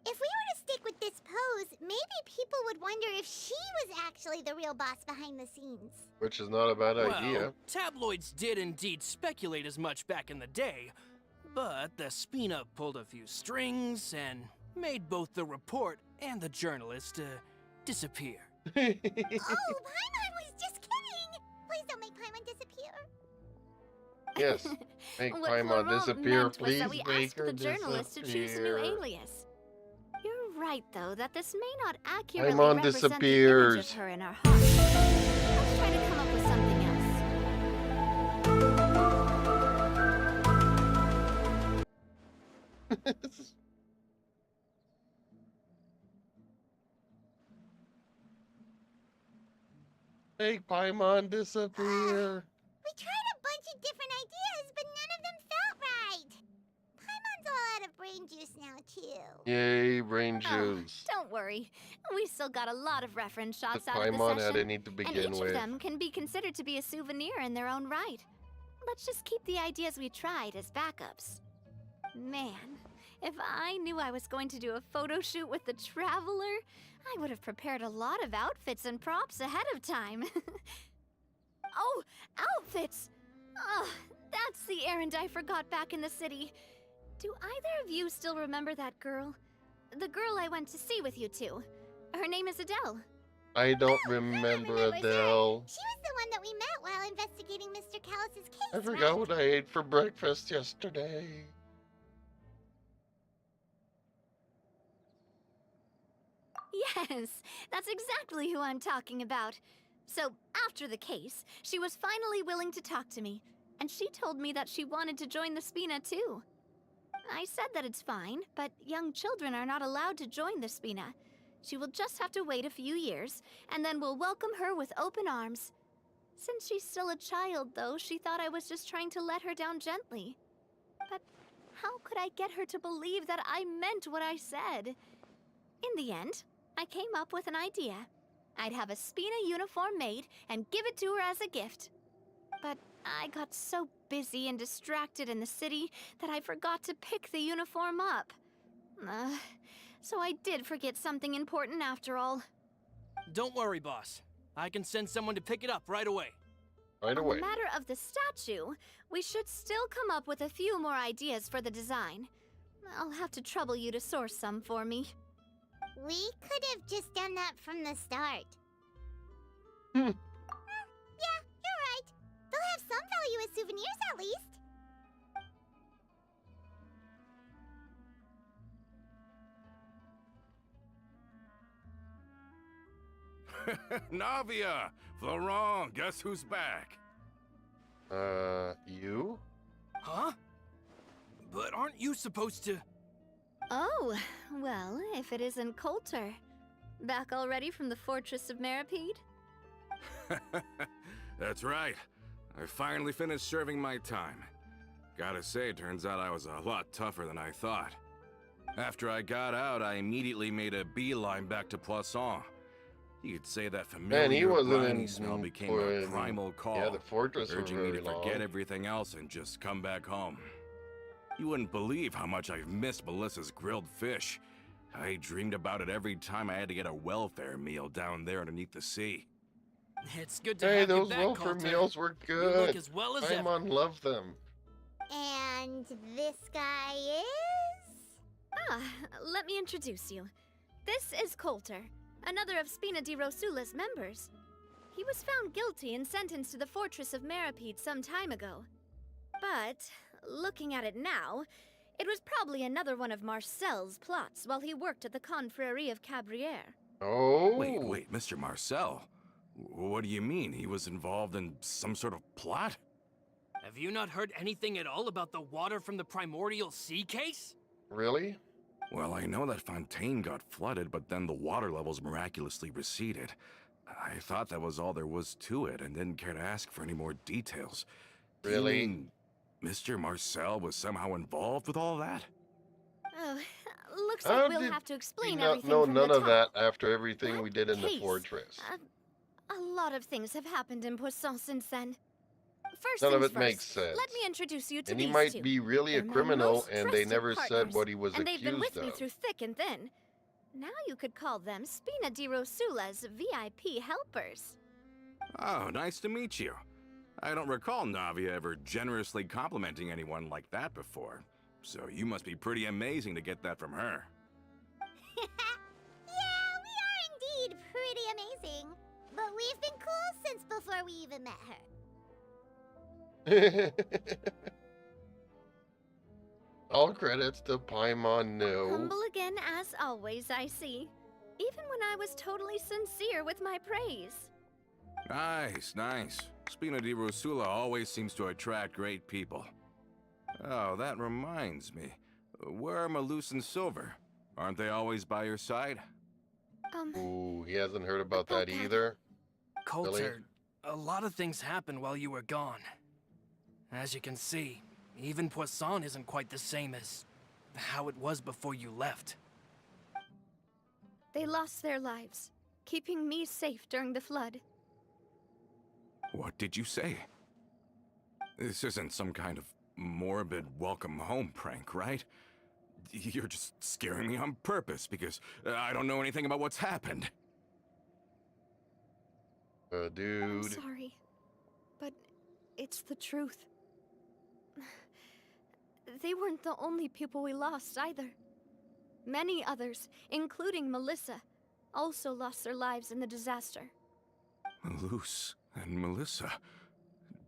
If we were to stick with this pose, maybe people would wonder if she was actually the real boss behind the scenes. Which is not a bad idea. Well, tabloids did indeed speculate as much back in the day, but the Spina pulled a few strings and made both the report and the journalist disappear. Oh, Paimon was just kidding! Please don't make Paimon disappear. Yes. Make What Paimon Florent disappear, meant was please that we make asked her the journalist to choose a new disappear. alias. You're right, though, that this may not accurately Paimon represent the disappears. image of her in our hearts. Let's try to come up with something else. Make Paimon disappear. We tried a bunch of different ideas, but none of them felt right. Paimon's all out of brain juice now, too. Yay, brain Oh, juice. don't worry. We still got a lot of reference The shots out of the Paimon session. had any to And begin each with. of them can be considered to be a souvenir in their own right. Let's just keep the ideas we tried as backups. Man, if I knew I was going to do a photo shoot with the Traveler, I would have prepared a lot of outfits and props ahead of time. Oh, outfits! Oh, that's the errand I forgot back in the city. Do either of you still remember that girl? The girl I went to see with you two. Her name is Adele. I don't Oh, remember remembers her. Adele. She was the one that we met while investigating Mr. Callus's case, I forgot right? what I ate for breakfast yesterday. Yes, that's exactly who I'm talking about. So, after the case, she was finally willing to talk to me, and she told me that she wanted to join the Spina too. I said that it's fine, but young children are not allowed to join the Spina. She will just have to wait a few years, and then we'll welcome her with open arms. Since she's still a child, though, she thought I was just trying to let her down gently. But how could I get her to believe that I meant what I said? In the end, I came up with an idea. I'd have a Spina uniform made and give it to her as a gift. But I got so busy and distracted in the city that I forgot to pick the uniform up. So I did forget something important after all. Don't worry, boss. I can send someone to pick it up right away. Right On away. the matter of the statue, we should still come up with a few more ideas for the design. I'll have to trouble you to source some for me. We could have just done that from the start. Hmm. Yeah, you're right. They'll have some value as souvenirs at least. Navia! Florent, guess who's back? You? Huh? But aren't you supposed to... Oh, well, if it isn't Coulter. Back already from the Fortress of Meripede? That's right. I finally finished serving my time. Gotta say, turns out I was a lot tougher than I thought. After I got out, I immediately made a beeline back to Poisson. You could say that familiar Man, he wasn't briny in smell became a primal call, Yeah, the fortress for urging me very to forget long. everything else and just come back home. You wouldn't believe how much I've missed Melissa's grilled fish. I dreamed about it every time I had to get a welfare meal down there underneath the sea. It's good to Hey, have you those back, welfare Coulter. meals were You look good. as well as ever. Paimon loved them. And this guy is? Ah, let me introduce you. This is Coulter, another of Spina di Rosula's members. He was found guilty and sentenced to the Fortress of Meripede some time ago. But, looking at it now, it was probably another one of Marcel's plots while he worked at the Confrérie of Cabrières. Oh. Wait, Mr. Marcel. What do you mean? He was involved in some sort of plot? Have you not heard anything at all about the water from the primordial sea case? Really? Well, I know that Fontaine got flooded, but then the water levels miraculously receded. I thought that was all there was to it and didn't care to ask for any more details. Do you Really? mean Mr. Marcel was somehow involved with all that? Oh, looks How like we'll did have to We explain not everything know from none the of that top. after everything we did in the Case. fortress. A lot of things have happened in Poisson since then. First None of things it makes first, sense. Let me introduce you to And these he might two. be really a They're my criminal, most and they trusted never said partners, what he was and they've been with accused me of. through thick and thin. Now you could call them Spina di Rosula's VIP helpers. Oh, nice to meet you. I don't recall Navia ever generously complimenting anyone like that before. So you must be pretty amazing to get that from her. Yeah, we are indeed pretty amazing. But we've been cool since before we even met her. All credits to Paimon No. Humble again as always, I see. Even when I was totally sincere with my praise. Nice. Spina di Rosula always seems to attract great people. Oh, that reminds me. Where are Malus and Silver? Aren't they always by your side? Ooh, he hasn't heard about About that that. either. Coulter, a lot of things happened while you were gone. As you can see, even Poisson isn't quite the same as how it was before you left. They lost their lives, keeping me safe during the flood. What did you say? This isn't some kind of morbid welcome home prank, right? You're just scaring me on purpose because I don't know anything about what's happened. I'm Dude. sorry, but it's the truth. They weren't the only people we lost either. Many others, including Melissa, also lost their lives in the disaster. Malus and Melissa,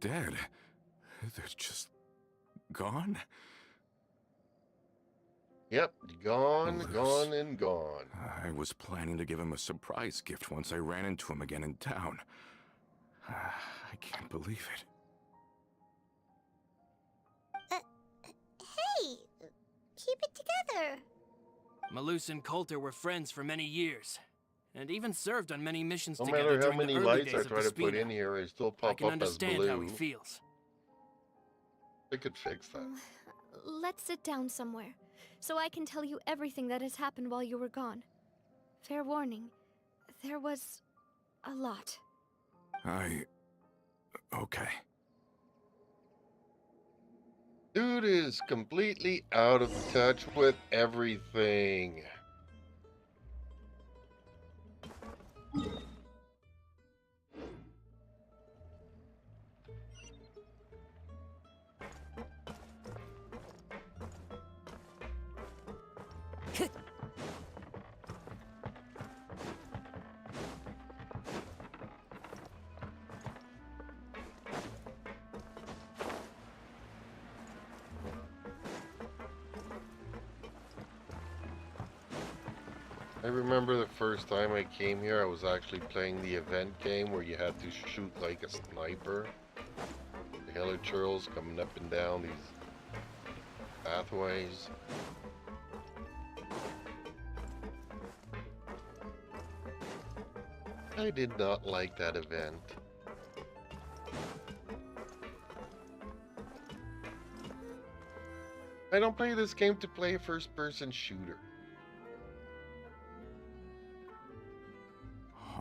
dead. They're just gone? Yep, gone, Malus. gone, and gone. I was planning to give him a surprise gift once I ran into him again in town. I can't believe it. Hey, keep it together. Malus and Coulter were friends for many years, and even served on many missions No together matter how during many the early lights days I of try the to put Spina. in here, they still I pop can up as understand how he blue. feels. I could fix that. Let's sit down somewhere, so I can tell you everything that has happened while you were gone. Fair warning, there was a lot. Okay. Dude is completely out of touch with everything. I remember the first time I came here, I was actually playing the event game where you had to shoot like a sniper. The hella churls coming up and down these pathways. I did not like that event. I don't play this game to play a first-person shooter.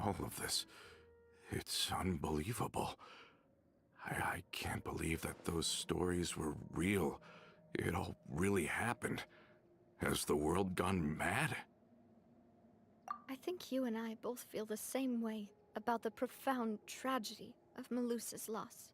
All of this, it's unbelievable. I can't believe that those stories were real. It all really happened. Has the world gone mad? I think you and I both feel the same way about the profound tragedy of Malus's loss.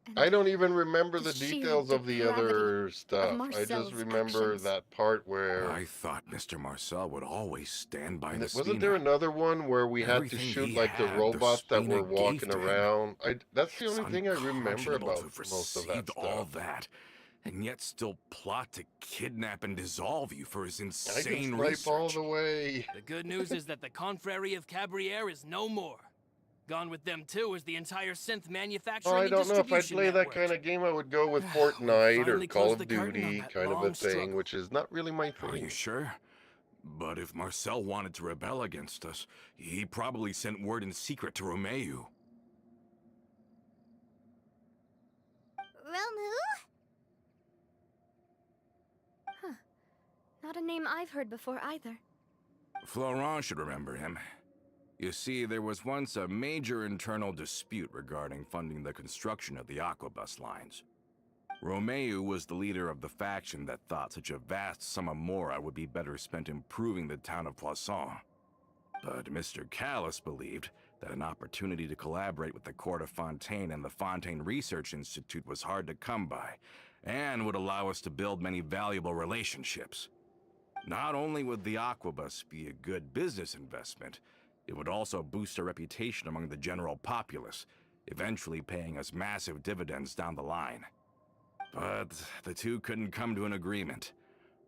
And I don't even remember the sheer details of the depravity other stuff. I just Marcel's remember actions. that part where... I thought Mr. Marcel would always stand by the Wasn't Spina. there another one where we had to Everything shoot he like the had, robots that Spina were gave walking to him. around? That's the It's only thing I remember unconscionable about to have most of that received all stuff. that, and yet still plot to kidnap and dissolve you for his I insane can research. snipe all the way. The good news is that the Confrérie of Cabriere is no more. Gone with them too is the entire synth manufacturing I and don't know if I'd distribution play that network. kind of game. I would go with We Fortnite or finally Call closed of the curtain on Duty, that kind of a long thing, struggle. which is not really my Are thing. you sure? But if Marcel wanted to rebel against us, he probably sent word in secret to Romeu. Romu? Huh. Not a name I've heard before either. Florent should remember him. You see, there was once a major internal dispute regarding funding the construction of the Aquabus lines. Romeu was the leader of the faction that thought such a vast sum of mora would be better spent improving the town of Poisson. But Mr. Callis believed that an opportunity to collaborate with the Court of Fontaine and the Fontaine Research Institute was hard to come by, and would allow us to build many valuable relationships. Not only would the Aquabus be a good business investment, it would also boost our reputation among the general populace, eventually paying us massive dividends down the line. But the two couldn't come to an agreement.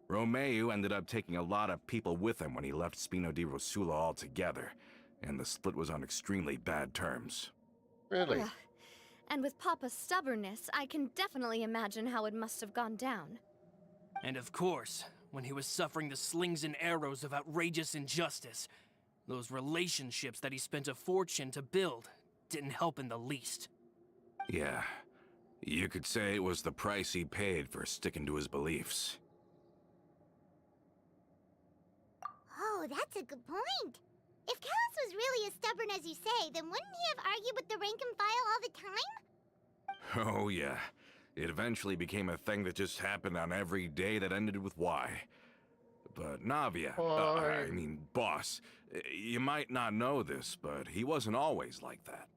Romeu ended up taking a lot of people with him when he left Spino di Rosula altogether, and the split was on extremely bad terms. Really? Ugh. And with Papa's stubbornness, I can definitely imagine how it must have gone down. And of course, when he was suffering the slings and arrows of outrageous injustice, those relationships that he spent a fortune to build didn't help in the least. Yeah, you could say it was the price he paid for sticking to his beliefs. Oh, that's a good point. If Callus was really as stubborn as you say, then wouldn't he have argued with the rank and file all the time? Oh yeah, it eventually became a thing that just happened on every day that ended with Y. But Navia, Why? I mean, boss, you might not know this, but he wasn't always like that.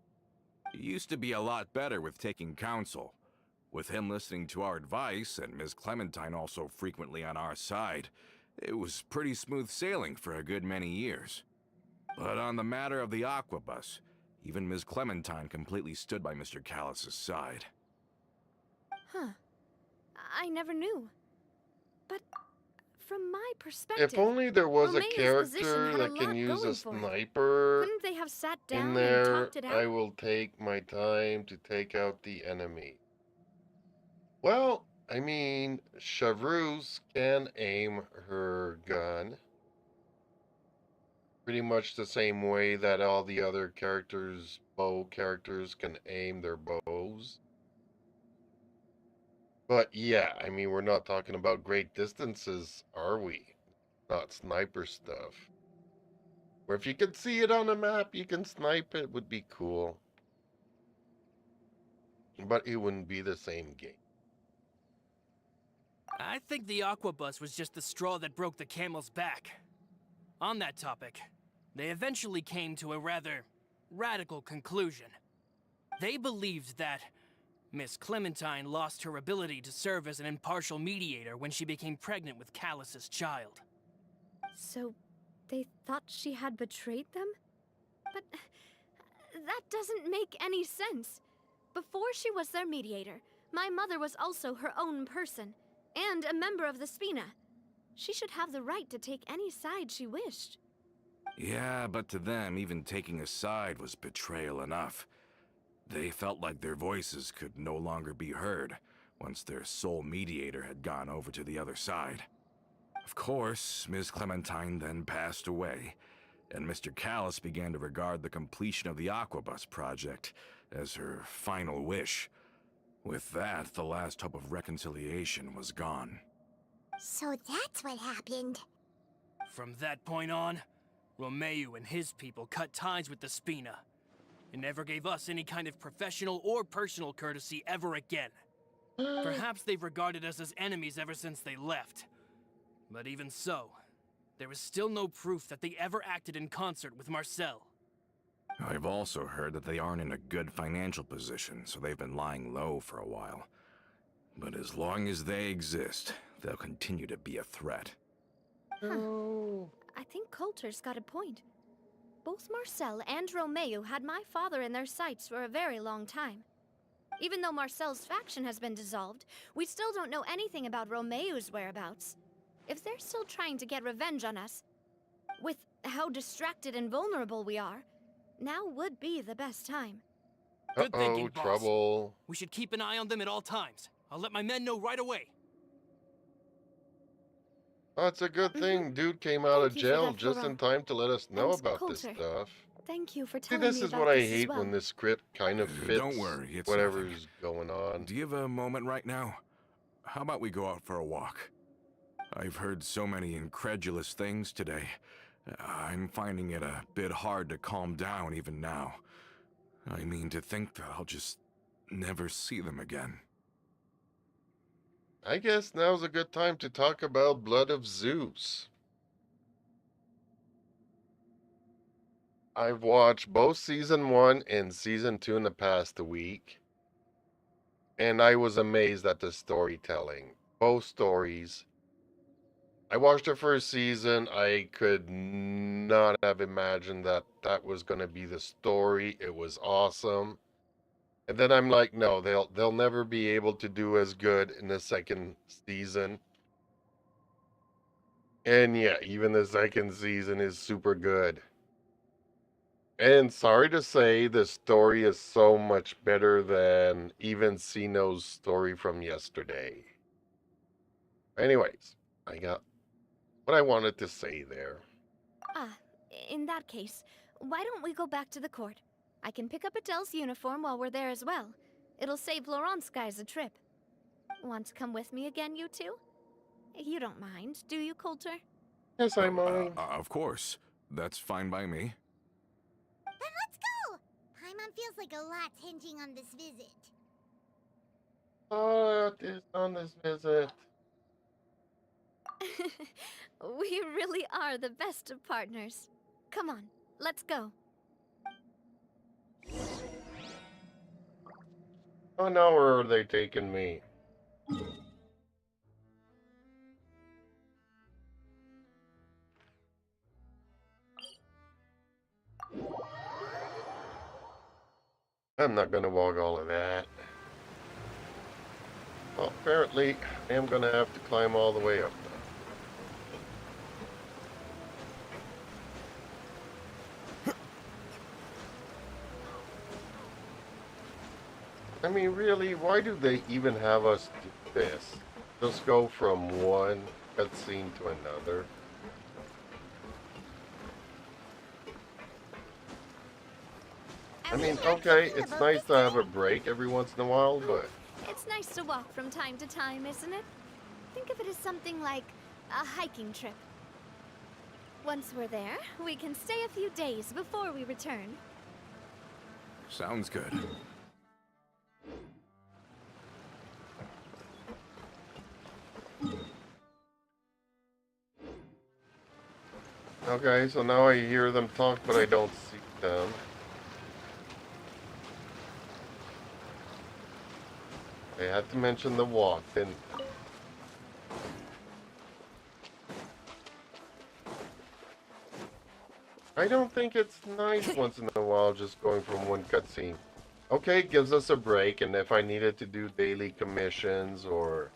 He used to be a lot better with taking counsel. With him listening to our advice, and Ms. Clementine also frequently on our side, it was pretty smooth sailing for a good many years. But on the matter of the Aquabus, even Ms. Clementine completely stood by Mr. Callus's side. Huh. I never knew. But from my perspective, If only there was a Romeu's position character had a that can lot use going a for it. sniper couldn't they have sat in down and there, talked it out? I will take my time to take out the enemy. Well, I mean, Chevreuse can aim her gun pretty much the same way that all the other characters, bow characters, can aim their bows. But yeah, I mean, we're not talking about great distances, are we? Not sniper stuff. Or if you could see it on a map, you can snipe it, would be cool. But it wouldn't be the same game. I think the Aquabus was just the straw that broke the camel's back. On that topic, they eventually came to a rather radical conclusion. They believed that Miss Clementine lost her ability to serve as an impartial mediator when she became pregnant with Callus's child. So, they thought she had betrayed them? But that doesn't make any sense. Before she was their mediator, my mother was also her own person, and a member of the Spina. She should have the right to take any side she wished. Yeah, but to them, even taking a side was betrayal enough. They felt like their voices could no longer be heard once their sole mediator had gone over to the other side. Of course, Ms. Clementine then passed away, and Mr. Callis began to regard the completion of the Aquabus project as her final wish. With that, the last hope of reconciliation was gone. So that's what happened. From that point on, Romeo and his people cut ties with the Spina, and never gave us any kind of professional or personal courtesy ever again. Perhaps they've regarded us as enemies ever since they left. But even so, there is still no proof that they ever acted in concert with Marcel. I've also heard that they aren't in a good financial position, so they've been lying low for a while. But as long as they exist, they'll continue to be a threat. Oh. I think Coulter's got a point. Both Marcel and Romeo had my father in their sights for a very long time. Even though Marcel's faction has been dissolved, we still don't know anything about Romeo's whereabouts. If they're still trying to get revenge on us, with how distracted and vulnerable we are, now would be the best time. Good thinking, boss. Trouble. We should keep an eye on them at all times. I'll let my men know right away. Oh, it's a good thing dude came out of Thank you for jail that, just in Florent. time to let us know And about this Coulter. stuff. Thank you for See, telling this me is about what I this as hate well. when the script kind of fits Don't worry, it's whatever's nothing. going on. Do you have a moment right now? How about we go out for a walk? I've heard so many incredulous things today. I'm finding it a bit hard to calm down even now. I mean, to think that I'll just never see them again. I guess now's a good time to talk about Blood of Zeus. I've watched both season 1 and season 2 in the past week, and I was amazed at the storytelling. Both stories. I watched the first season. I could not have imagined that that was going to be the story. It was awesome. And then I'm like, no, they'll never be able to do as good in the second season. And yeah, even the second season is super good. And sorry to say, the story is so much better than even Sino's story from yesterday. Anyways, I got what I wanted to say there. Ah, in that case, why don't we go back to the court? I can pick up Adele's uniform while we're there as well. It'll save Laurent's guys a trip. Want to come with me again, you two? You don't mind, do you, Coulter? Yes, I mind. Of course. That's fine by me. Then let's go! Paimon feels like a lot's hinging on this visit. On this visit. We really are the best of partners. Come on, let's go. Oh no, where are they taking me? I'm not gonna walk all of that. Well, apparently, I am gonna have to climb all the way up now. I mean, really, why do they even have us do this? Just go from one cutscene to another. I mean, okay, it's nice to have a break every once in a while, but It's nice to walk from time to time, isn't it? Think of it as something like a hiking trip. Once we're there, we can stay a few days before we return. Sounds good. okay, so now I hear them talk, but I don't see them. They had to mention the walk, didn't they? I don't think it's nice once in a while just going from one cutscene. Okay, it gives us a break, and if I needed to do daily commissions or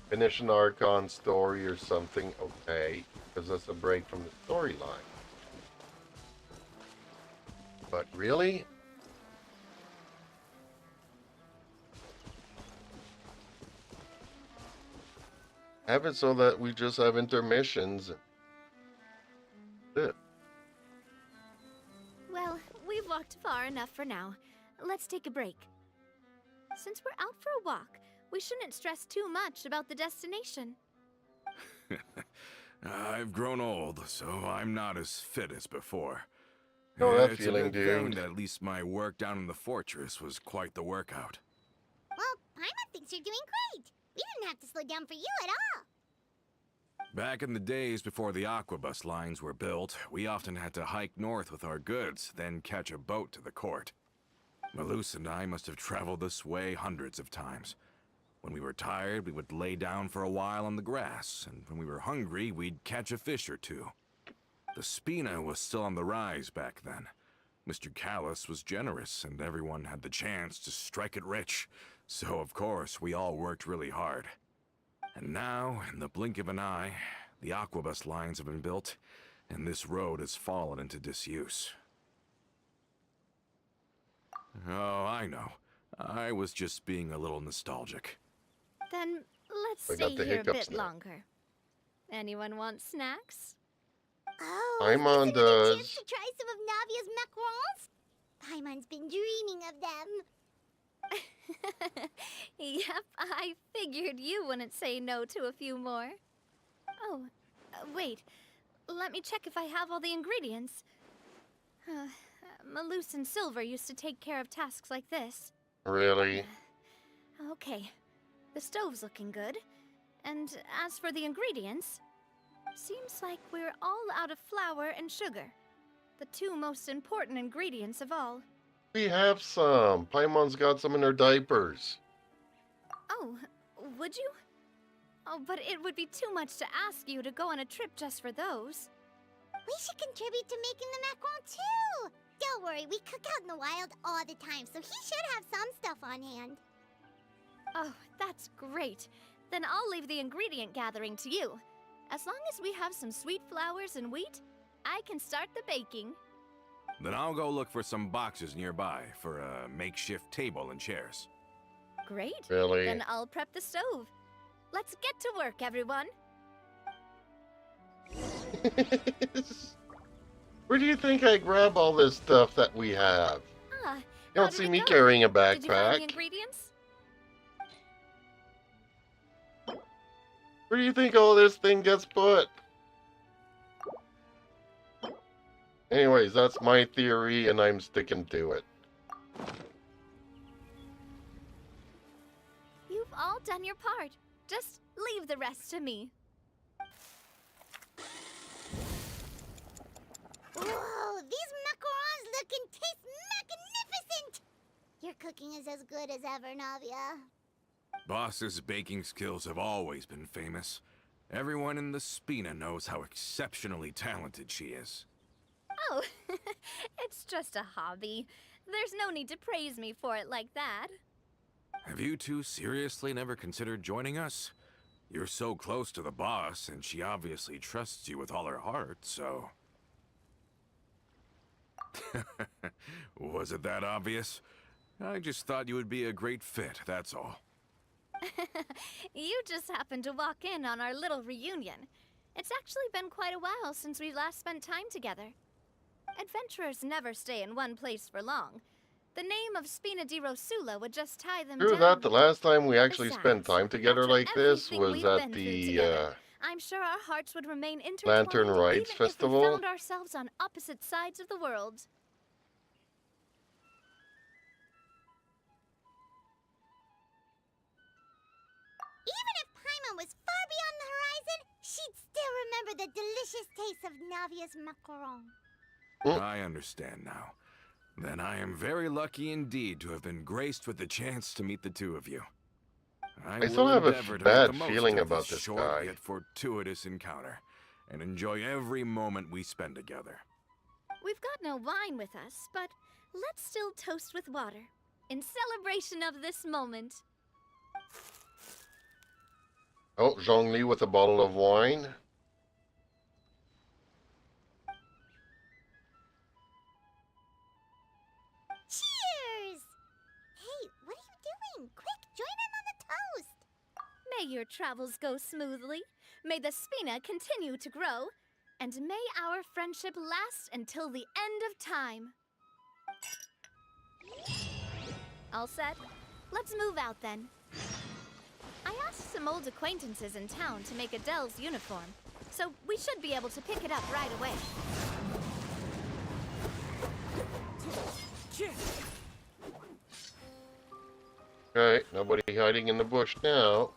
finish an Archon story or something, okay, gives us a break from the storyline. But really? Have it so that we just have intermissions. That's it. Well, we've walked far enough for now. Let's take a break. Since we're out for a walk, we shouldn't stress too much about the destination. I've grown old, so I'm not as fit as before. Know that It's feeling, a good thing dude. that at least my work down in the fortress was quite the workout. Well, Paimon thinks you're doing great. We didn't have to slow down for you at all. Back in the days before the aquabus lines were built, we often had to hike north with our goods, then catch a boat to the court. Malus and I must have traveled this way hundreds of times. When we were tired, we would lay down for a while on the grass, and when we were hungry, we'd catch a fish or two. The Spina was still on the rise back then. Mr. Callus was generous, and everyone had the chance to strike it rich. So, of course, we all worked really hard. And now, in the blink of an eye, the aquabus lines have been built, and this road has fallen into disuse. Oh, I know. I was just being a little nostalgic. Then let's I stay got the here a hiccups bit now. longer. Anyone want snacks? Oh, Paimon is this another chance does. to try some of Navia's macarons? Paimon's been dreaming of them. Yep, I figured you wouldn't say no to a few more. Oh, wait. Let me check if I have all the ingredients. Malus and Silver used to take care of tasks like this. Really? Okay, the stove's looking good. And as for the ingredients, seems like we're all out of flour and sugar. The two most important ingredients of all. We have some. Paimon's got some in her diapers. Oh, would you? Oh, but it would be too much to ask you to go on a trip just for those. We should contribute to making the macaron too. Don't worry, we cook out in the wild all the time, so he should have some stuff on hand. Oh, that's great. Then I'll leave the ingredient gathering to you. As long as we have some sweet flours and wheat, I can start the baking. Then I'll go look for some boxes nearby for a makeshift table and chairs. Great. Really? Then I'll prep the stove. Let's get to work, everyone. Where do you think I grab all this stuff that we have? Ah, You how don't did see it me go? carrying a Did you find the backpack. ingredients? Where do you think all this thing gets put? Anyways, that's my theory, and I'm sticking to it. You've all done your part. Just leave the rest to me. Whoa, these macarons look and taste magnificent! Your cooking is as good as ever, Navia. Boss's baking skills have always been famous. Everyone in the Spina knows how exceptionally talented she is. Oh, it's just a hobby. There's no need to praise me for it like that. Have you two seriously never considered joining us? You're so close to the boss, and she obviously trusts you with all her heart, so... Was it that obvious? I just thought you would be a great fit, that's all. You just happened to walk in on our little reunion. It's actually been quite a while since we last spent time together. Adventurers never stay in one place for long. The name of Spina di Rosula would just tie them True down. that, the last time we actually spent Besides, time together after like this everything was we've at been through the together, I'm sure our hearts would remain intertwined Lantern Rides even if Festival. we found ourselves on opposite sides of the world. Even if Paimon was far beyond the horizon, she'd still remember the delicious taste of Navia's macaron. I understand now. Then I am very lucky indeed to have been graced with the chance to meet the two of you. I still have a endeavor to make bad the most feeling of about this short guy. yet fortuitous encounter, and enjoy every moment we spend together. We've got no wine with us, but let's still toast with water in celebration of this moment. Oh, Zhongli with a bottle of wine. travels go smoothly. May the Spina continue to grow. And may our friendship last until the end of time. All set? Let's move out then. I asked some old acquaintances in town to make Adele's uniform, so we should be able to pick it up right away. Alright, nobody hiding in the bush now.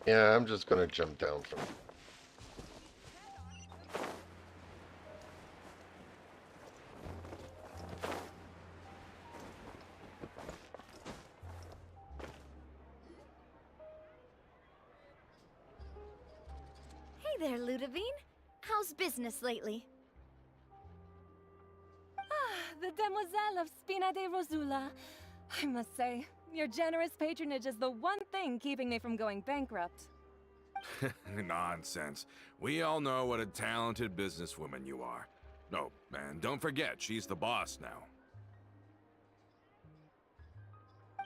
Yeah, I'm just gonna jump down from. Hey there, Ludovine. How's business lately? The Demoiselle of Spina de Rosula. I must say, your generous patronage is the one thing keeping me from going bankrupt. Nonsense. We all know what a talented businesswoman you are. No, and don't forget, she's the boss now.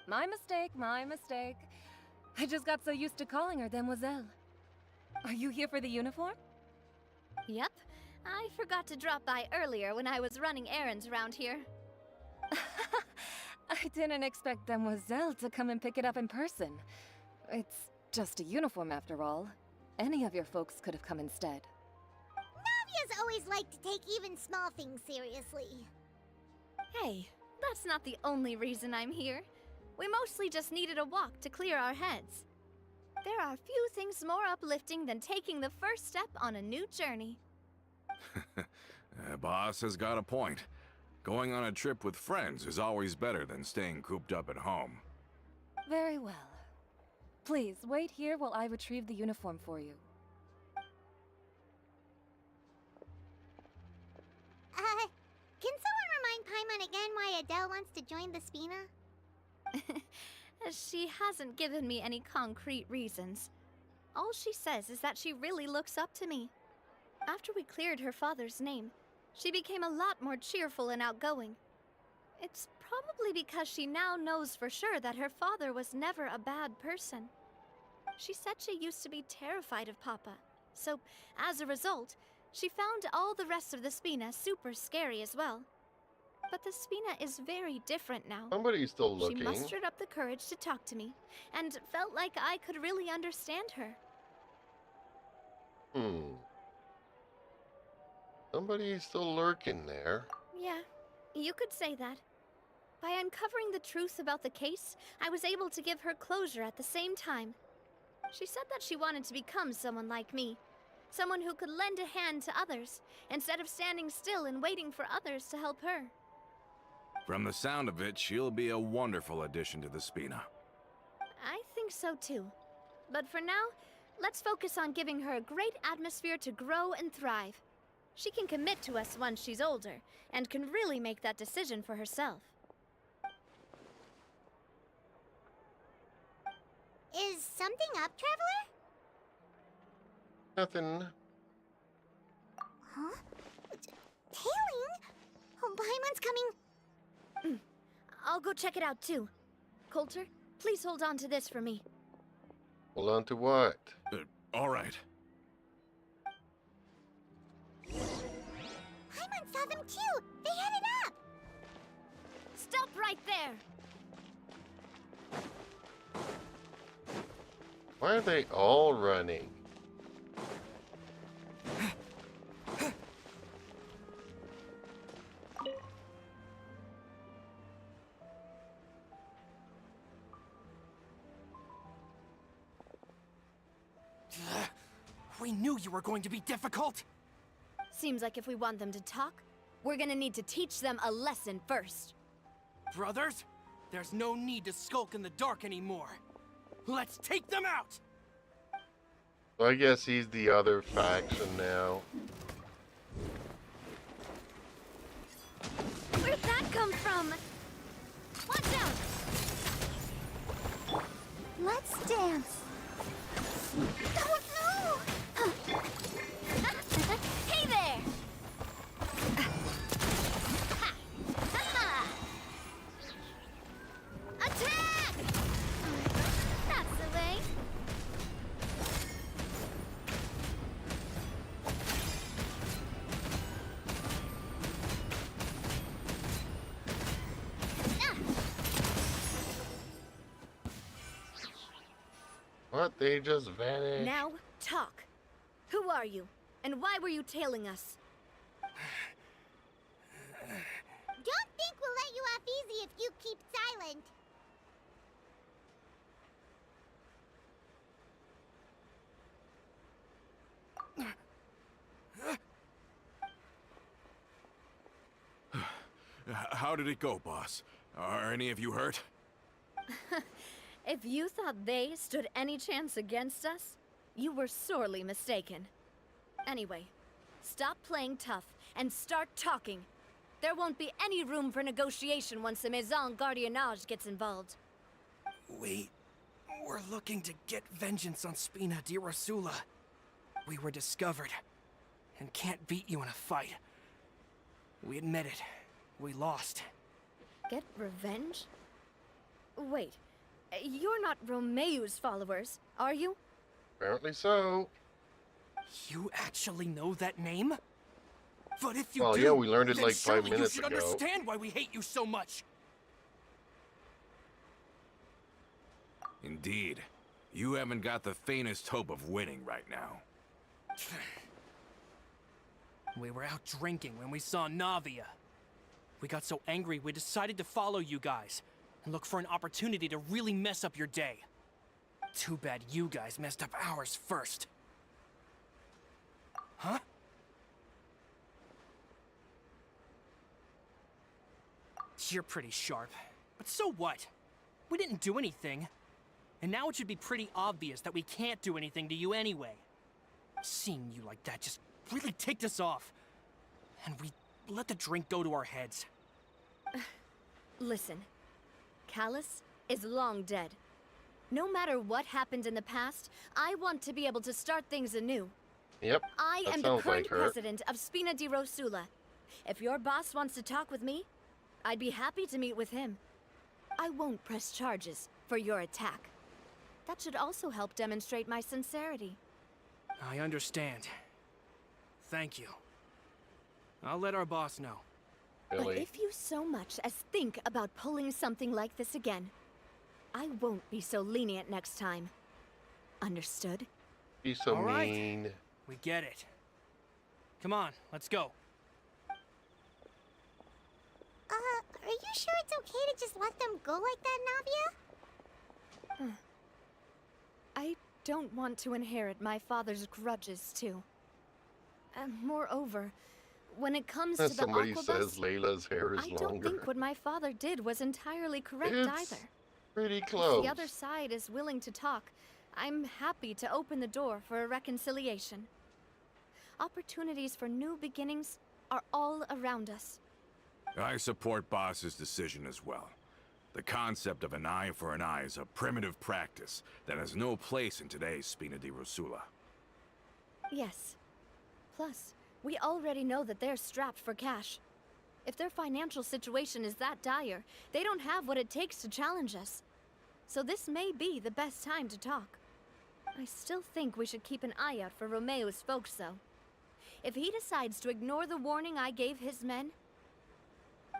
My mistake, my mistake. I just got so used to calling her Demoiselle. Are you here for the uniform? Yep. I forgot to drop by earlier when I was running errands around here. I didn't expect Demoiselle to come and pick it up in person. It's just a uniform after all. Any of your folks could have come instead. Navia's always liked to take even small things seriously. Hey, that's not the only reason I'm here. We mostly just needed a walk to clear our heads. There are few things more uplifting than taking the first step on a new journey. Boss has got a point. Going on a trip with friends is always better than staying cooped up at home. Very well. Please, wait here while I retrieve the uniform for you. Can someone remind Paimon again why Adele wants to join the Spina? She hasn't given me any concrete reasons. All she says is that she really looks up to me. After we cleared her father's name, she became a lot more cheerful and outgoing. It's probably because she now knows for sure that her father was never a bad person. She said she used to be terrified of Papa, so as a result, she found all the rest of the Spina super scary as well. But the Spina is very different now. Somebody's still looking. She mustered up the courage to talk to me, and felt like I could really understand her. Somebody's still lurking there. Yeah, you could say that. By uncovering the truth about the case, I was able to give her closure at the same time. She said that she wanted to become someone like me. Someone who could lend a hand to others, instead of standing still and waiting for others to help her. From the sound of it, she'll be a wonderful addition to the Spina. I think so too. But for now, let's focus on giving her a great atmosphere to grow and thrive. She can commit to us once she's older, and can really make that decision for herself. Is something up, Traveler? Nothing. Huh? Tailing? Oh, Paimon's coming. I'll go check it out too. Coulter, please hold on to this for me. Hold on to what? All right. Paimon saw them too. They headed up. Stop right there! Why are they all running? We knew you were going to be difficult! Seems like if we want them to talk, we're gonna need to teach them a lesson first. Brothers? There's no need to skulk in the dark anymore. Let's take them out! So I guess he's the other faction now. Where'd that come from? Watch out! Let's dance. Oh no! Hey there! Attack! That's the way. What? They just vanished. Now, talk. Who are you? And why were you tailing us? Don't think we'll let you off easy if you keep silent. How did it go, boss? Are any of you hurt? If you thought they stood any chance against us, you were sorely mistaken. Anyway, stop playing tough and start talking. There won't be any room for negotiation once the Maison Gardiennage gets involved. We're looking to get vengeance on Spina di Rosula. We were discovered, and can't beat you in a fight. We admit it. We lost. Get revenge? Wait, you're not Romeu's followers, are you? Apparently so. You actually know that name? But if you Well, do, yeah, we learned it then like 5 surely minutes you should ago. understand why we hate you so much. Indeed. You haven't got the faintest hope of winning right now. We were out drinking when we saw Navia. We got so angry we decided to follow you guys and look for an opportunity to really mess up your day. Too bad you guys messed up ours first. Huh? You're pretty sharp, but so what? We didn't do anything. And now it should be pretty obvious that we can't do anything to you anyway. Seeing you like that just really ticked us off. And we let the drink go to our heads. Listen, Callus is long dead. No matter what happened in the past, I want to be able to start things anew. Yep. I that am the sounds current like her. president of Spina di Rosula. If your boss wants to talk with me, I'd be happy to meet with him. I won't press charges for your attack. That should also help demonstrate my sincerity. I understand. Thank you. I'll let our boss know. But Really? if you so much as think about pulling something like this again, I won't be so lenient next time. Understood? He's so All right. mean. We get it. Come on, let's go. Are you sure it's okay to just let them go like that, Navia? I don't want to inherit my father's grudges, too. Moreover, when it comes to the Somebody Aquabus, says Layla's hair is I don't longer. think what my father did was entirely correct It's either. pretty If close. the other side is willing to talk, I'm happy to open the door for a reconciliation. Opportunities for new beginnings are all around us. I support Boss's decision as well. The concept of an eye for an eye is a primitive practice that has no place in today's Spina di Rosula. Yes. Plus, we already know that they're strapped for cash. If their financial situation is that dire, they don't have what it takes to challenge us. So this may be the best time to talk. I still think we should keep an eye out for Romeu's folks, though. If he decides to ignore the warning I gave his men,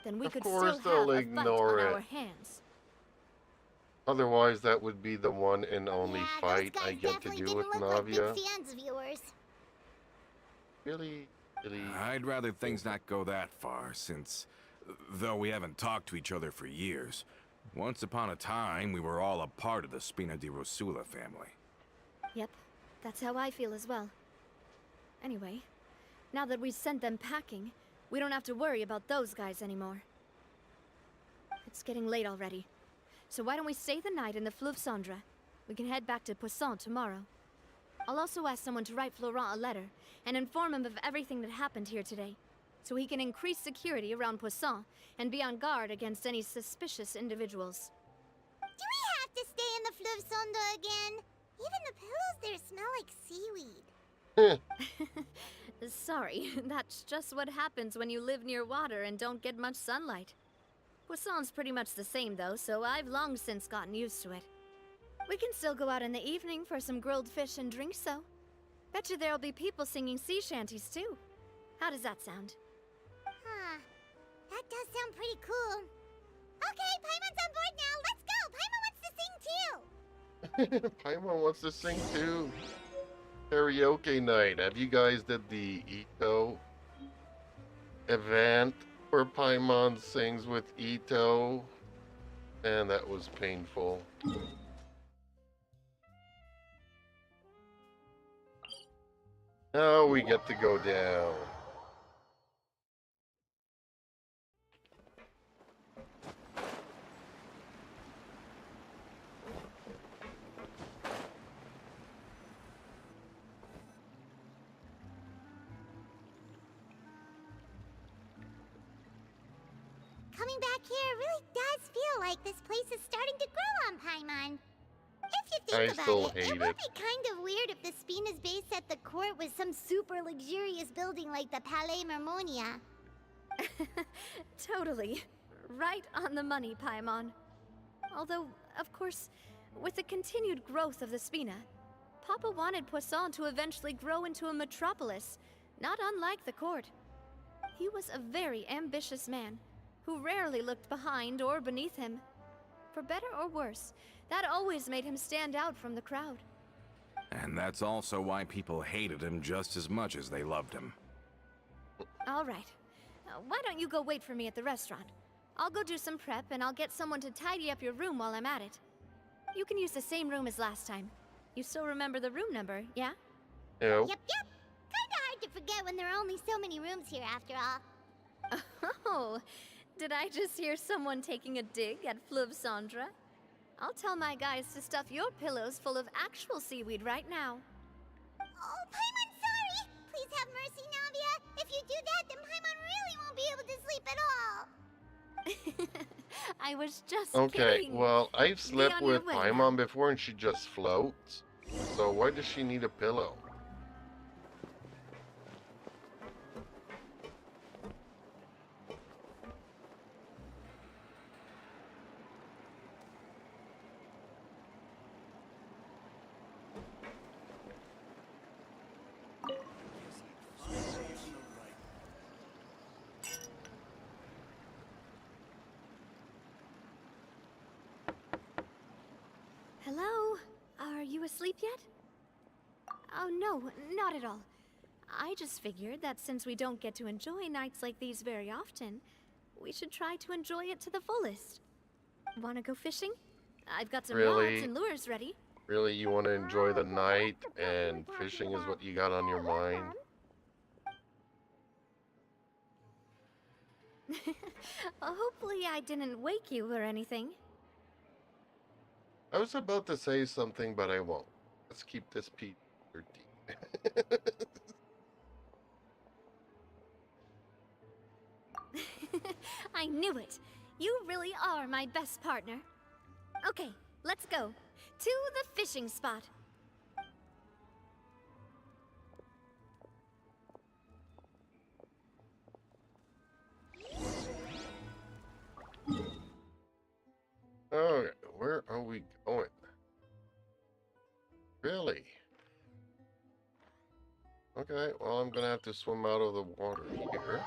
then we Of could course still they'll have a fight ignore on it. our hands. Otherwise, that would be the one and only yeah, fight those guys I get to definitely do with didn't look like Navia. big fans of yours. Really? I'd rather things not go that far, since, though we haven't talked to each other for years, once upon a time we were all a part of the Spina di Rosula family. Yep, that's how I feel as well. Anyway, now that we've sent them packing, we don't have to worry about those guys anymore. It's getting late already. So why don't we stay the night in the Fleuve Cendre? We can head back to Poisson tomorrow. I'll also ask someone to write Florent a letter and inform him of everything that happened here today, so he can increase security around Poisson and be on guard against any suspicious individuals. Do we have to stay in the Fleuve Cendre again? Even the pillows there smell like seaweed. Sorry, that's just what happens when you live near water and don't get much sunlight. Poisson's pretty much the same though, so I've long since gotten used to it. We can still go out in the evening for some grilled fish and drinks though. Betcha there'll be people singing sea shanties too. How does that sound? Huh. That does sound pretty cool. Okay, Paimon's on board now. Let's go. Paimon wants to sing too. Paimon wants to sing too. Karaoke night. Have you guys did the Ito event where Paimon sings with Ito? And that was painful. Now we get to go down. Coming back here really does feel like this place is starting to grow on Paimon. If you think I still about it, hate it would it. be kind of weird if the Spina's base at the court was some super luxurious building like the Palais Mermonia. Totally. Right on the money, Paimon. Although, of course, with the continued growth of the Spina, Papa wanted Poisson to eventually grow into a metropolis, not unlike the court. He was a very ambitious man, who rarely looked behind or beneath him. For better or worse, that always made him stand out from the crowd. And that's also why people hated him just as much as they loved him. All right. Why don't you go wait for me at the restaurant? I'll go do some prep and I'll get someone to tidy up your room while I'm at it. You can use the same room as last time. You still remember the room number, yeah? Yep. Yep. Kinda hard to forget when there are only so many rooms here after all. Oh, did I just hear someone taking a dig at Fleuve Cendre? I'll tell my guys to stuff your pillows full of actual seaweed right now. Oh, Paimon, sorry! Please have mercy, Navia. If you do that, then Paimon really won't be able to sleep at all. I was just Okay, kidding. well, I've slept on your with way Paimon now. before and she just floats. So why does she need a pillow? Hello? Are you asleep yet? Oh, no, not at all. I just figured that since we don't get to enjoy nights like these very often, we should try to enjoy it to the fullest. Wanna go fishing? I've got some Really? rods and lures ready. Really, you want to enjoy the night and fishing is what you got on your mind? Hopefully I didn't wake you or anything. I was about to say something, but I won't. Let's keep this PG. I knew it. You really are my best partner. Okay, let's go. To the fishing spot. Oh, where are we going? Really? Okay, well, I'm gonna have to swim out of the water here.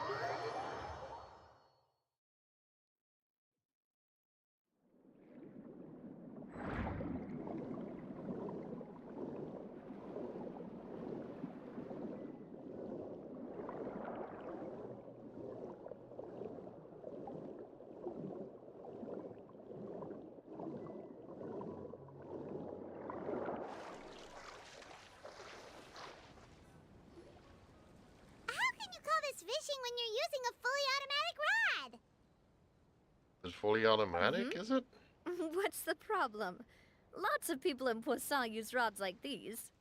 How can you call this fishing when you're using a fully automatic rod? It's fully automatic, is it? What What's the problem? Lots of people in Poisson use rods like these.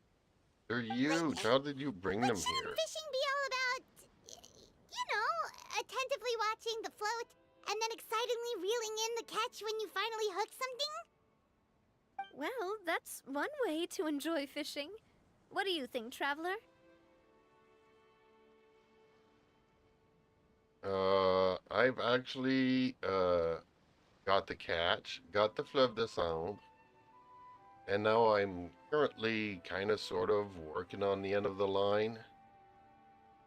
They're huge. How did you bring them Shouldn't here? fishing be all about, you know, attentively watching the float and then excitedly reeling in the catch when you finally hook something? Well, that's one way to enjoy fishing. What do you think, Traveler? I've actually got the catch, got the fleuve de sound, and now I'm currently kind of sort of working on the end of the line,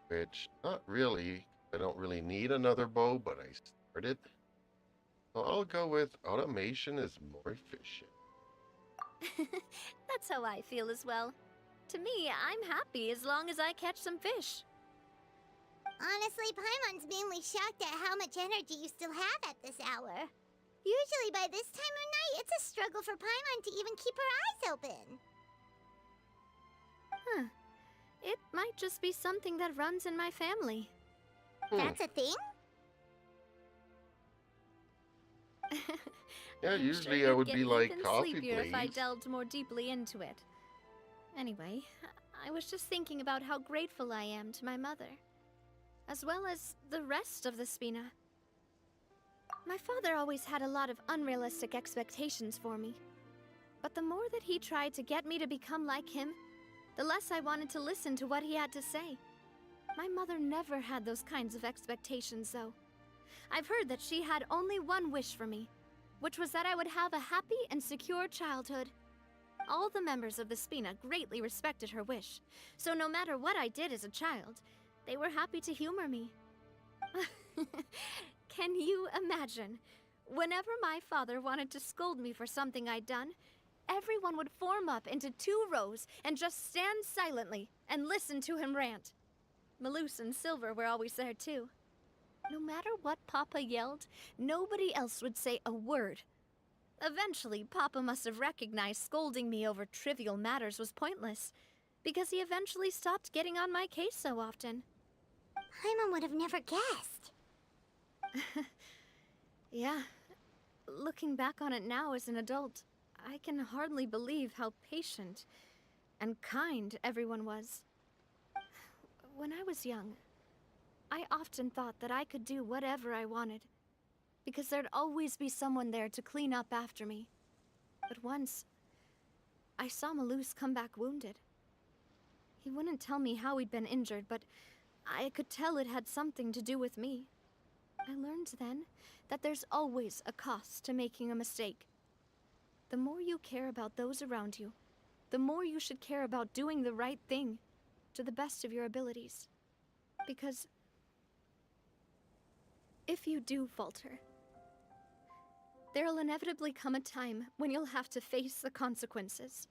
which not really. I don't really need another bow, but I started. So I'll go with automation is more efficient. That's how I feel as well. To me, I'm happy as long as I catch some fish. Honestly, Paimon's mainly shocked at how much energy you still have at this hour. Usually by this time of night, it's a struggle for Paimon to even keep her eyes open. Huh. It might just be something that runs in my family. That's a thing? Yeah, I'm usually sure I you'd would get be like even coffee, sleepier if I please. delved more deeply into it. Anyway, I was just thinking about how grateful I am to my mother, as well as the rest of the Spina. My father always had a lot of unrealistic expectations for me. But the more that he tried to get me to become like him, the less I wanted to listen to what he had to say. My mother never had those kinds of expectations, though. I've heard that she had only one wish for me, which was that I would have a happy and secure childhood. All the members of the Spina greatly respected her wish, so no matter what I did as a child, they were happy to humor me. Can you imagine? Whenever my father wanted to scold me for something I'd done, everyone would form up into 2 rows and just stand silently and listen to him rant. Malouse and Silver were always there too. No matter what Papa yelled, nobody else would say a word. Eventually, Papa must have recognized scolding me over trivial matters was pointless, because he eventually stopped getting on my case so often. Paimon would have never guessed. Yeah. Looking back on it now as an adult, I can hardly believe how patient and kind everyone was. When I was young, I often thought that I could do whatever I wanted, because there'd always be someone there to clean up after me. But once, I saw Malouse come back wounded. He wouldn't tell me how he'd been injured, but I could tell it had something to do with me. I learned then that there's always a cost to making a mistake. The more you care about those around you, the more you should care about doing the right thing, to the best of your abilities. Because if you do falter, there'll inevitably come a time when you'll have to face the consequences.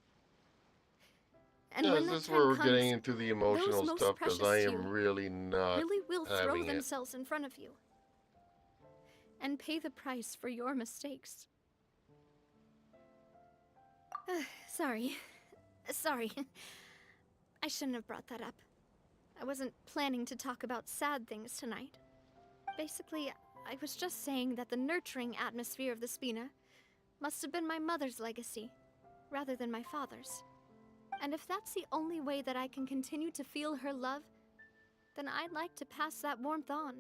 And Yeah, when is that this time where we're comes, getting into the emotional those most stuff? Because precious I to am you really not really will throw having it. themselves in front of you and pay the price for your mistakes. Sorry. I shouldn't have brought that up. I wasn't planning to talk about sad things tonight. Basically, I was just saying that the nurturing atmosphere of the Spina must have been my mother's legacy, rather than my father's. And if that's the only way that I can continue to feel her love, then I'd like to pass that warmth on.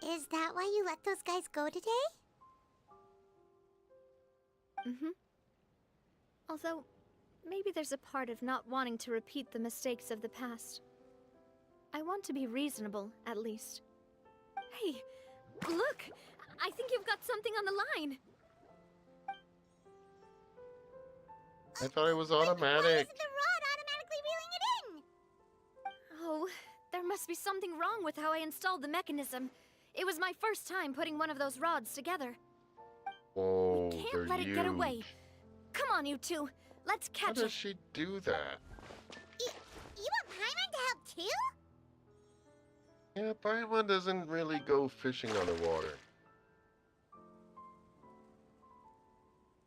Is that why you let those guys go today? Mm-hmm. Although, maybe there's a part of not wanting to repeat the mistakes of the past. I want to be reasonable, at least. Hey, look! I think you've got something on the line! I thought it was Why automatic. isn't the rod automatically reeling it in? Oh, there must be something wrong with how I installed the mechanism. It was my first time putting one of those rods together. Whoa, Can't they're let it get away. huge. Come on, you two. Let's How catch does it. she do that? You want Paimon to help too? Yeah, Paimon doesn't really go fishing on the water.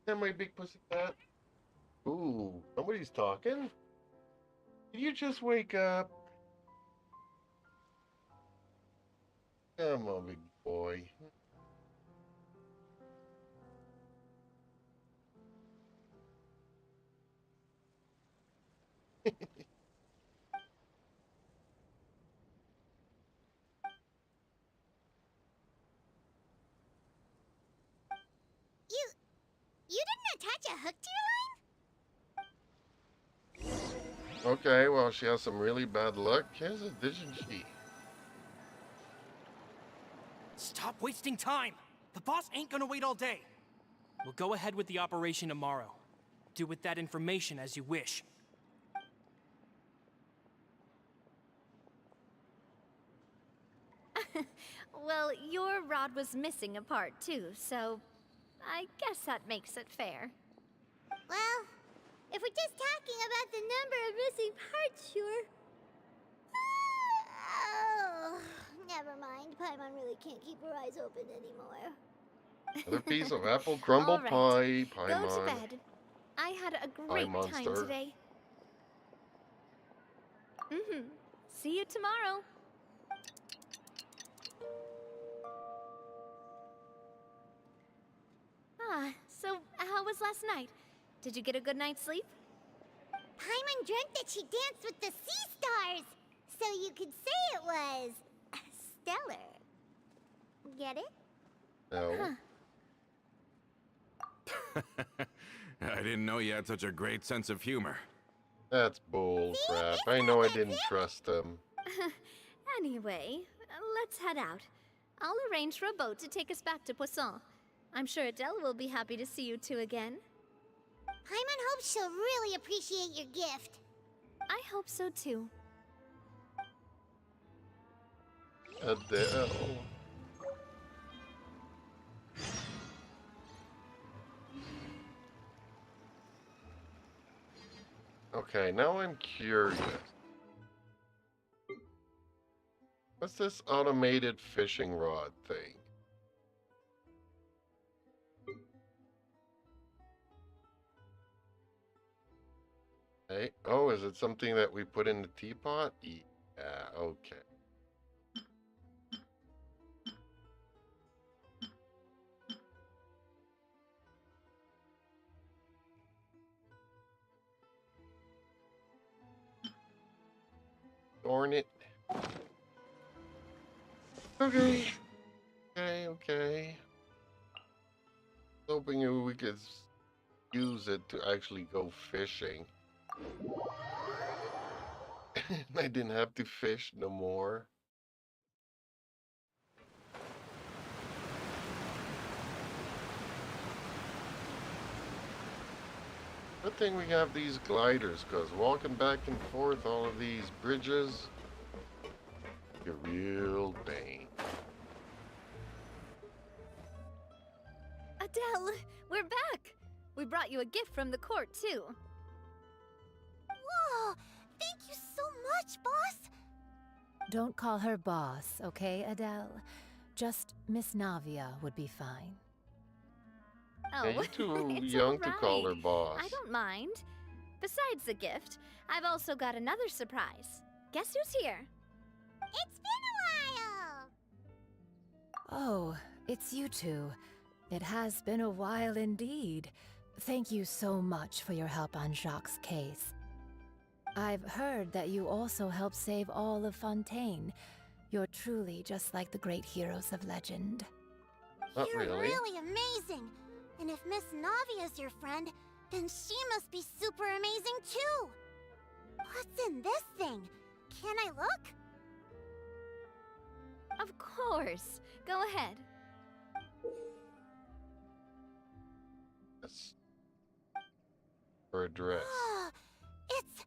Yeah, my big pussy cat. Ooh, somebody's talking? Did you just wake up? Come on, big boy. You didn't attach a hook to your line? Okay, well, she has some really bad luck, isn't she? Stop wasting time! The boss ain't gonna wait all day. We'll go ahead with the operation tomorrow. Do with that information as you wish. Well, your rod was missing a part too, so I guess that makes it fair. Well, if we're just talking about the number of missing parts, sure. Oh, never mind. Paimon really can't keep her eyes open anymore. Another piece of apple crumble All right. pie, Go to Paimon. bed. I had a great time monster. today. See you tomorrow. So how was last night? Did you get a good night's sleep? Paimon dreamt that she danced with the sea stars, so you could say it was stellar. Get it? No. I didn't know you had such a great sense of humor. That's bull crap. I know I didn't trust them. Anyway, let's head out. I'll arrange for a boat to take us back to Poisson. I'm sure Adele will be happy to see you two again. Paimon hopes she'll really appreciate your gift. I hope so too. Adele. Okay, now I'm curious. What's this automated fishing rod thing? Hey, oh, is it something that we put in the teapot? Yeah, okay. Darn it. Okay. Okay. Hoping we could use it to actually go fishing. I didn't have to fish no more. Good thing we have these gliders, because walking back and forth all of these bridges, a real pain. Adele, we're back! We brought you a gift from the court, too. Whoa! Thank you so much, boss! Don't call her boss, okay, Adele? Just Miss Navia would be fine. Oh, Yeah, you're too it's young to call her alright. boss. I don't mind. Besides the gift, I've also got another surprise. Guess who's here? It's been a while! Oh, it's you two. It has been a while indeed. Thank you so much for your help on Jacques' case. I've heard that you also helped save all of Fontaine. You're truly just like the great heroes of legend. Not You're really. really amazing! And if Miss Navia's your friend, then she must be super amazing too! What's in this thing? Can I look? Of course. Go ahead. Yes. For a dress. It's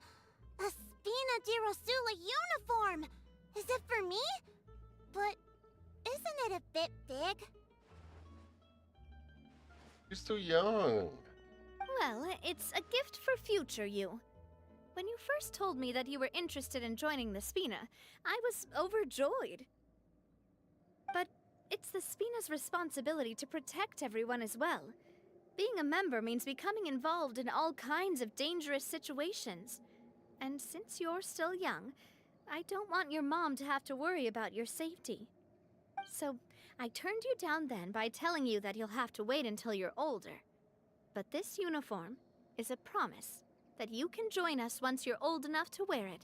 a Spina di Rosula uniform! Is it for me? But isn't it a bit big? She's too young. Well, it's a gift for future you. When you first told me that you were interested in joining the Spina, I was overjoyed. But it's the Spina's responsibility to protect everyone as well. Being a member means becoming involved in all kinds of dangerous situations. And since you're still young, I don't want your mom to have to worry about your safety. So, I turned you down then by telling you that you'll have to wait until you're older. But this uniform is a promise that you can join us once you're old enough to wear it.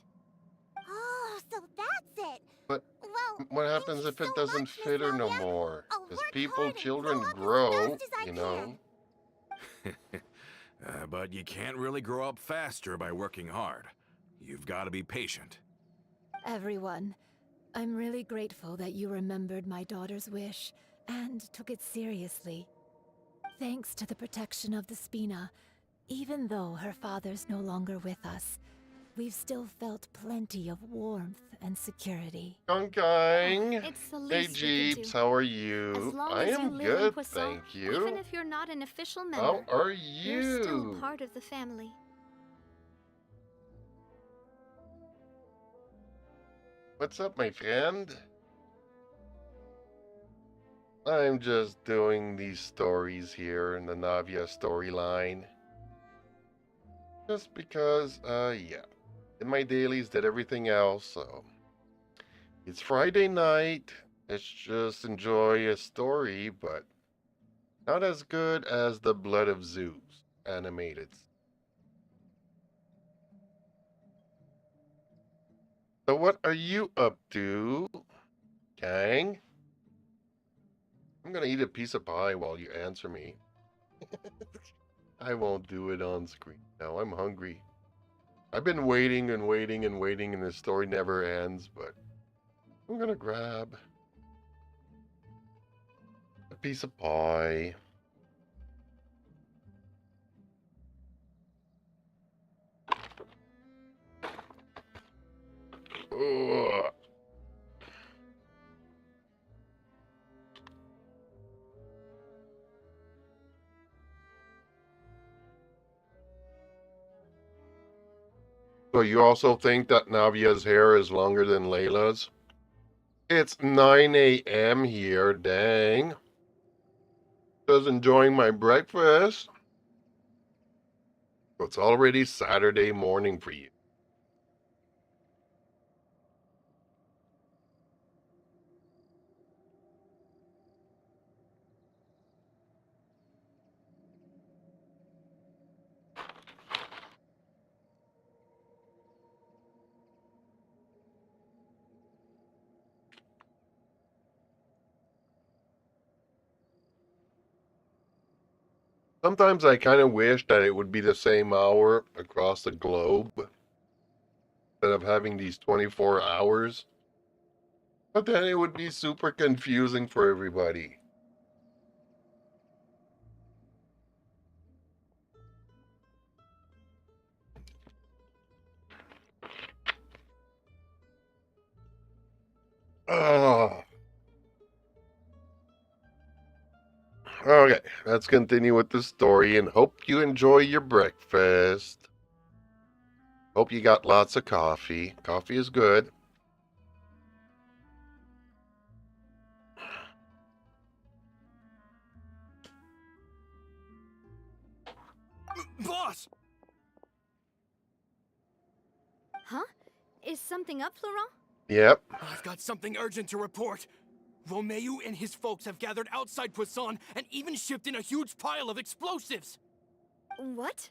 Oh, so that's it. But Well, what thank happens you if it so doesn't much, Miss fit her no Navia. more? I'll Because work people, hard and children grow up as grow, fast as I you know. can. But you can't really grow up faster by working hard. You've got to be patient. Everyone, I'm really grateful that you remembered my daughter's wish and took it seriously. Thanks to the protection of the Spina, even though her father's no longer with us, we've still felt plenty of warmth and security. Kong. It's the Hey, least we could Jeeps, do. how are As you? long I as you am live in good, Poisson, thank even you. if you're not an official member, How are you're still you? part of the family. What's up, my friend? I'm just doing these stories here in the Navia storyline. Just because, yeah. In my dailies, did everything else, so. It's Friday night. Let's just enjoy a story, but not as good as The Blood of Zeus animated. So what are you up to, Kang? I'm gonna eat a piece of pie while you answer me. I won't do it on screen. Now I'm hungry. I've been waiting and waiting and waiting, and the story never ends, but I'm gonna grab a piece of pie. Ugh. So you also think that Navia's hair is longer than Layla's? It's 9 a.m. here, dang. Just enjoying my breakfast. It's already Saturday morning for you. Sometimes I kind of wish that it would be the same hour across the globe instead of having these 24 hours. But then it would be super confusing for everybody. Ah. Okay, let's continue with the story and hope you enjoy your breakfast. Hope you got lots of coffee. Coffee is good. Boss! Huh? Is something up, Florent? Yep. I've got something urgent to report. Romeu and his folks have gathered outside Poisson and even shipped in a huge pile of explosives. What?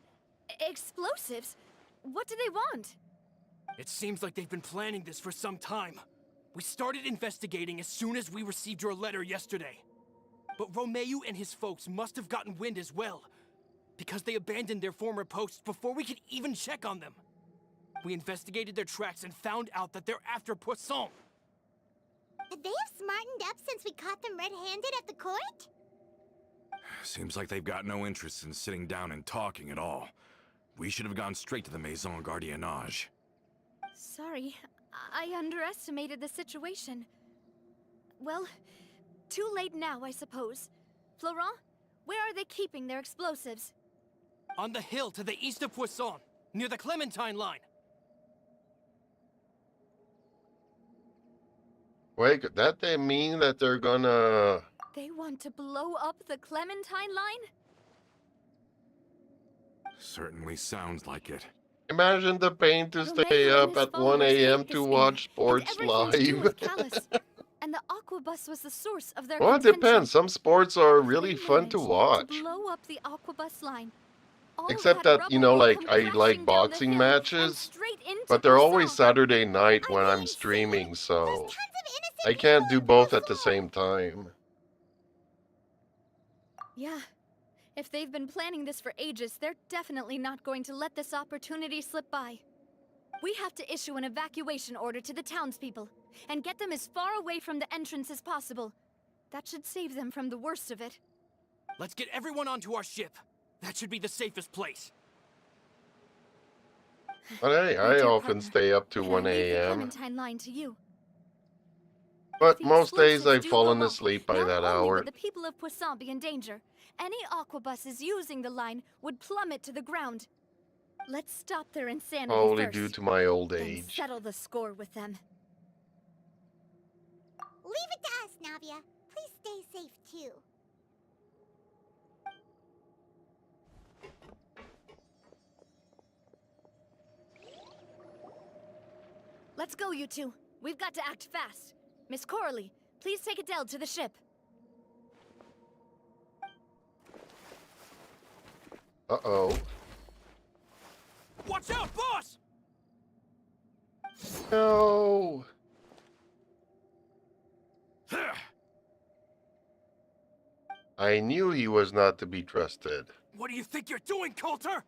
Explosives? What do they want? It seems like they've been planning this for some time. We started investigating as soon as we received your letter yesterday. But Romeu and his folks must have gotten wind as well, because they abandoned their former posts before we could even check on them. We investigated their tracks and found out that they're after Poisson. Could they have smartened up since we caught them red-handed at the court? Seems like they've got no interest in sitting down and talking at all. We should have gone straight to the Maison Gardiennage. Sorry, I underestimated the situation. Well, too late now, I suppose. Florent, where are they keeping their explosives? On the hill to the east of Poisson, near the Clementine line. Wait, could that they mean that they're gonna... They want to blow up the Clementine line? Certainly sounds like it. Imagine the pain to stay Romeu and up his at 1 followers a.m. hate the to Spina, watch and sports everything to do live. with Callus. And the Aquabus was the source of their Well, it contention. depends. Some sports are If really they fun to manage watch. to blow up the Aquabus line, All Except that that, you rubble know, will like, come I crashing like down the boxing hill and matches, straight into but they're always Poisson. Saturday night when I'm see? streaming, There's so tons of innocent I people can't do in both at the Poisson. same time. Yeah. If they've been planning this for ages, they're definitely not going to let this opportunity slip by. We have to issue an evacuation order to the townspeople and get them as far away from the entrance as possible. That should save them from the worst of it. Let's get everyone onto our ship. That should be the safest place. But hey, My I dear often partner, stay up to can 1 I leave the a.m. Clementine line to you? But The most days explosives I've do fallen go off, asleep by not that only hour. would the people of Poisson be in danger, any aquabuses using the line would plummet to the ground. Let's stop their insanity Probably first, due to my old then age. settle the score with them. Leave it to us, Navia. Please stay safe too. Let's go, you two. We've got to act fast. Miss Coralie, please take Adele to the ship. Uh-oh. Watch out, boss! No! I knew he was not to be trusted. What do you think you're doing, Coulter?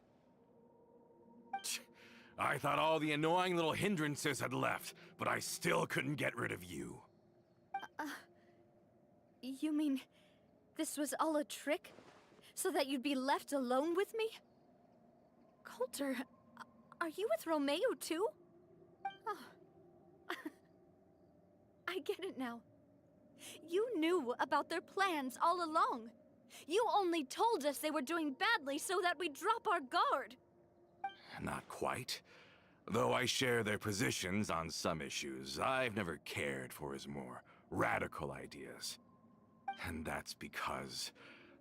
I thought all the annoying little hindrances had left, but I still couldn't get rid of you. You mean this was all a trick? So that you'd be left alone with me? Coulter, are you with Romeo too? Oh. I get it now. You knew about their plans all along. You only told us they were doing badly so that we'd drop our guard. Not quite. Though I share their positions on some issues, I've never cared for his more radical ideas. And that's because,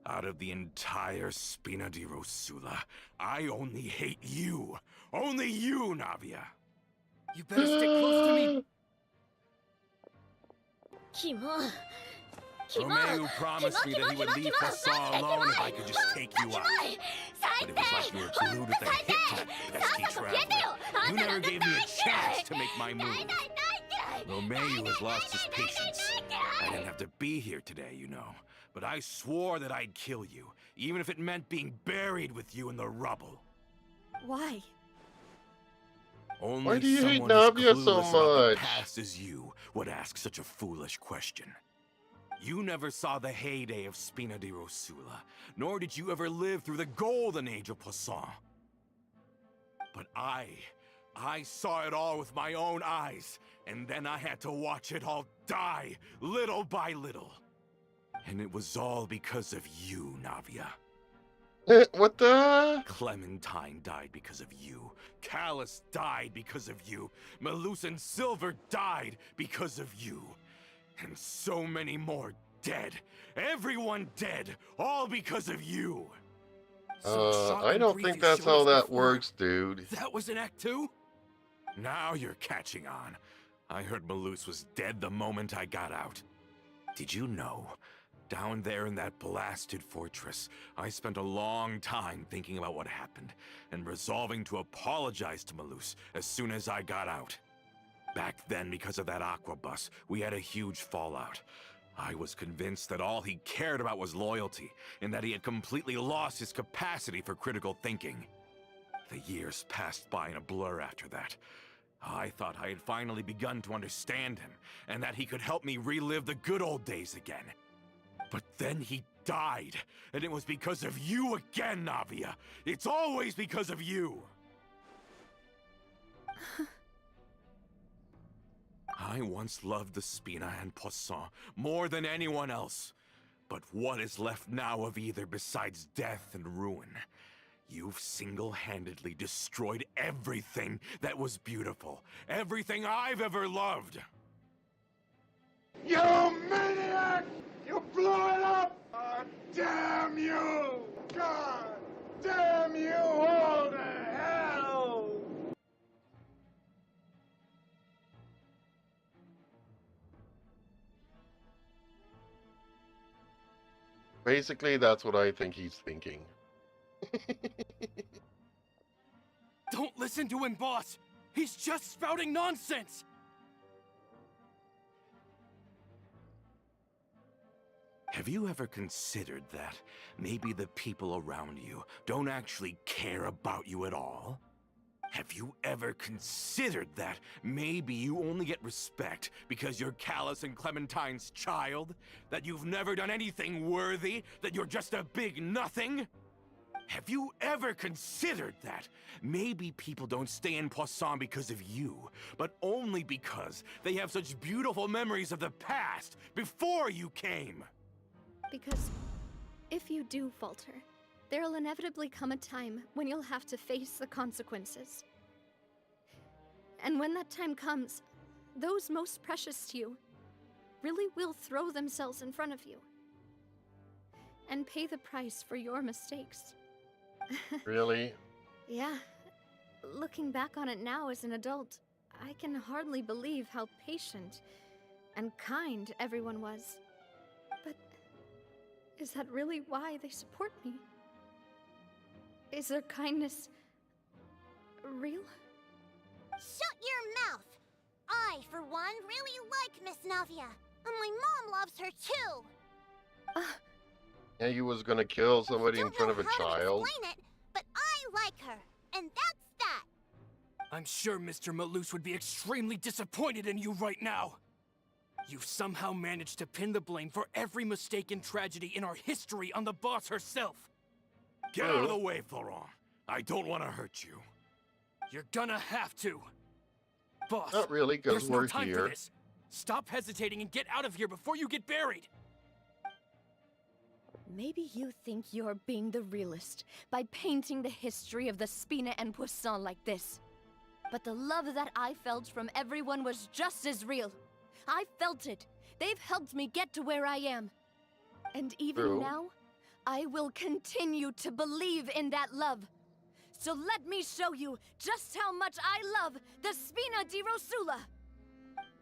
out of the entire Spina di Rosula, I only hate you. Only you, Navia. You better stick close to me. Kimo. Romeo promised me that he would leave Poisson alone if I could just take you out. But it was like you were glued at the hip to that pesky traveler. You never gave me a chance to make my move. Romeo has lost his patience. I didn't have to be here today, you know. But I swore that I'd kill you, even if it meant being buried with you in the rubble. Why? Only Why do you hate someone as Navia so clueless about the much? past as you would ask such a foolish question. You never saw the heyday of Spina di Rosula, nor did you ever live through the golden age of Poisson. But I saw it all with my own eyes, and then I had to watch it all die, little by little. And it was all because of you, Navia. What the? Clementine died because of you. Callus died because of you. Malus and Silver died because of you. And so many more dead. Everyone dead. All because of you. Shock I and don't grief think you that's showed how us that before. works, dude. That was in Act 2? Now you're catching on. I heard Malus was dead the moment I got out. Did you know? Down there in that blasted fortress, I spent a long time thinking about what happened, and resolving to apologize to Malus as soon as I got out. Back then, because of that aquabus, we had a huge fallout. I was convinced that all he cared about was loyalty, and that he had completely lost his capacity for critical thinking. The years passed by in a blur after that. I thought I had finally begun to understand him, and that he could help me relive the good old days again. But then he died, and it was because of you again, Navia. It's always because of you. I once loved the Spina and Poisson more than anyone else. But what is left now of either besides death and ruin? You've single-handedly destroyed everything that was beautiful. Everything I've ever loved. You maniac! You blew it up! Oh, damn you! God damn you all to hell! Basically, that's what I think he's thinking. Don't listen to him, boss! He's just spouting nonsense! Have you ever considered that maybe the people around you don't actually care about you at all? Have you ever considered that maybe you only get respect because you're Callus and Clementine's child? That you've never done anything worthy? That you're just a big nothing? Have you ever considered that maybe people don't stay in Poisson because of you, but only because they have such beautiful memories of the past before you came? Because if you do falter, there'll inevitably come a time when you'll have to face the consequences. And when that time comes, those most precious to you really will throw themselves in front of you and pay the price for your mistakes. Really? Yeah. Looking back on it now as an adult, I can hardly believe how patient and kind everyone was. But is that really why they support me? Is their kindness real? Shut your mouth! I, for one, really like Miss Navia. And my mom loves her too! Yeah, you was gonna kill somebody in front of a Don't know how to child. explain it, but I like her. And that's that! I'm sure Mr. Malus would be extremely disappointed in you right now. You've somehow managed to pin the blame for every mistake and tragedy in our history on the boss herself. Get out of the way, Florent. I don't want to hurt you. You're gonna have to. Boss, Not really, because there's no we're time for here. this. Stop hesitating and get out of here before you get buried. Maybe you think you're being the realist by painting the history of the Spina and Poisson like this. But the love that I felt from everyone was just as real. I felt it. They've helped me get to where I am. And even True. now, I will continue to believe in that love. So let me show you just how much I love the Spina di Rosula.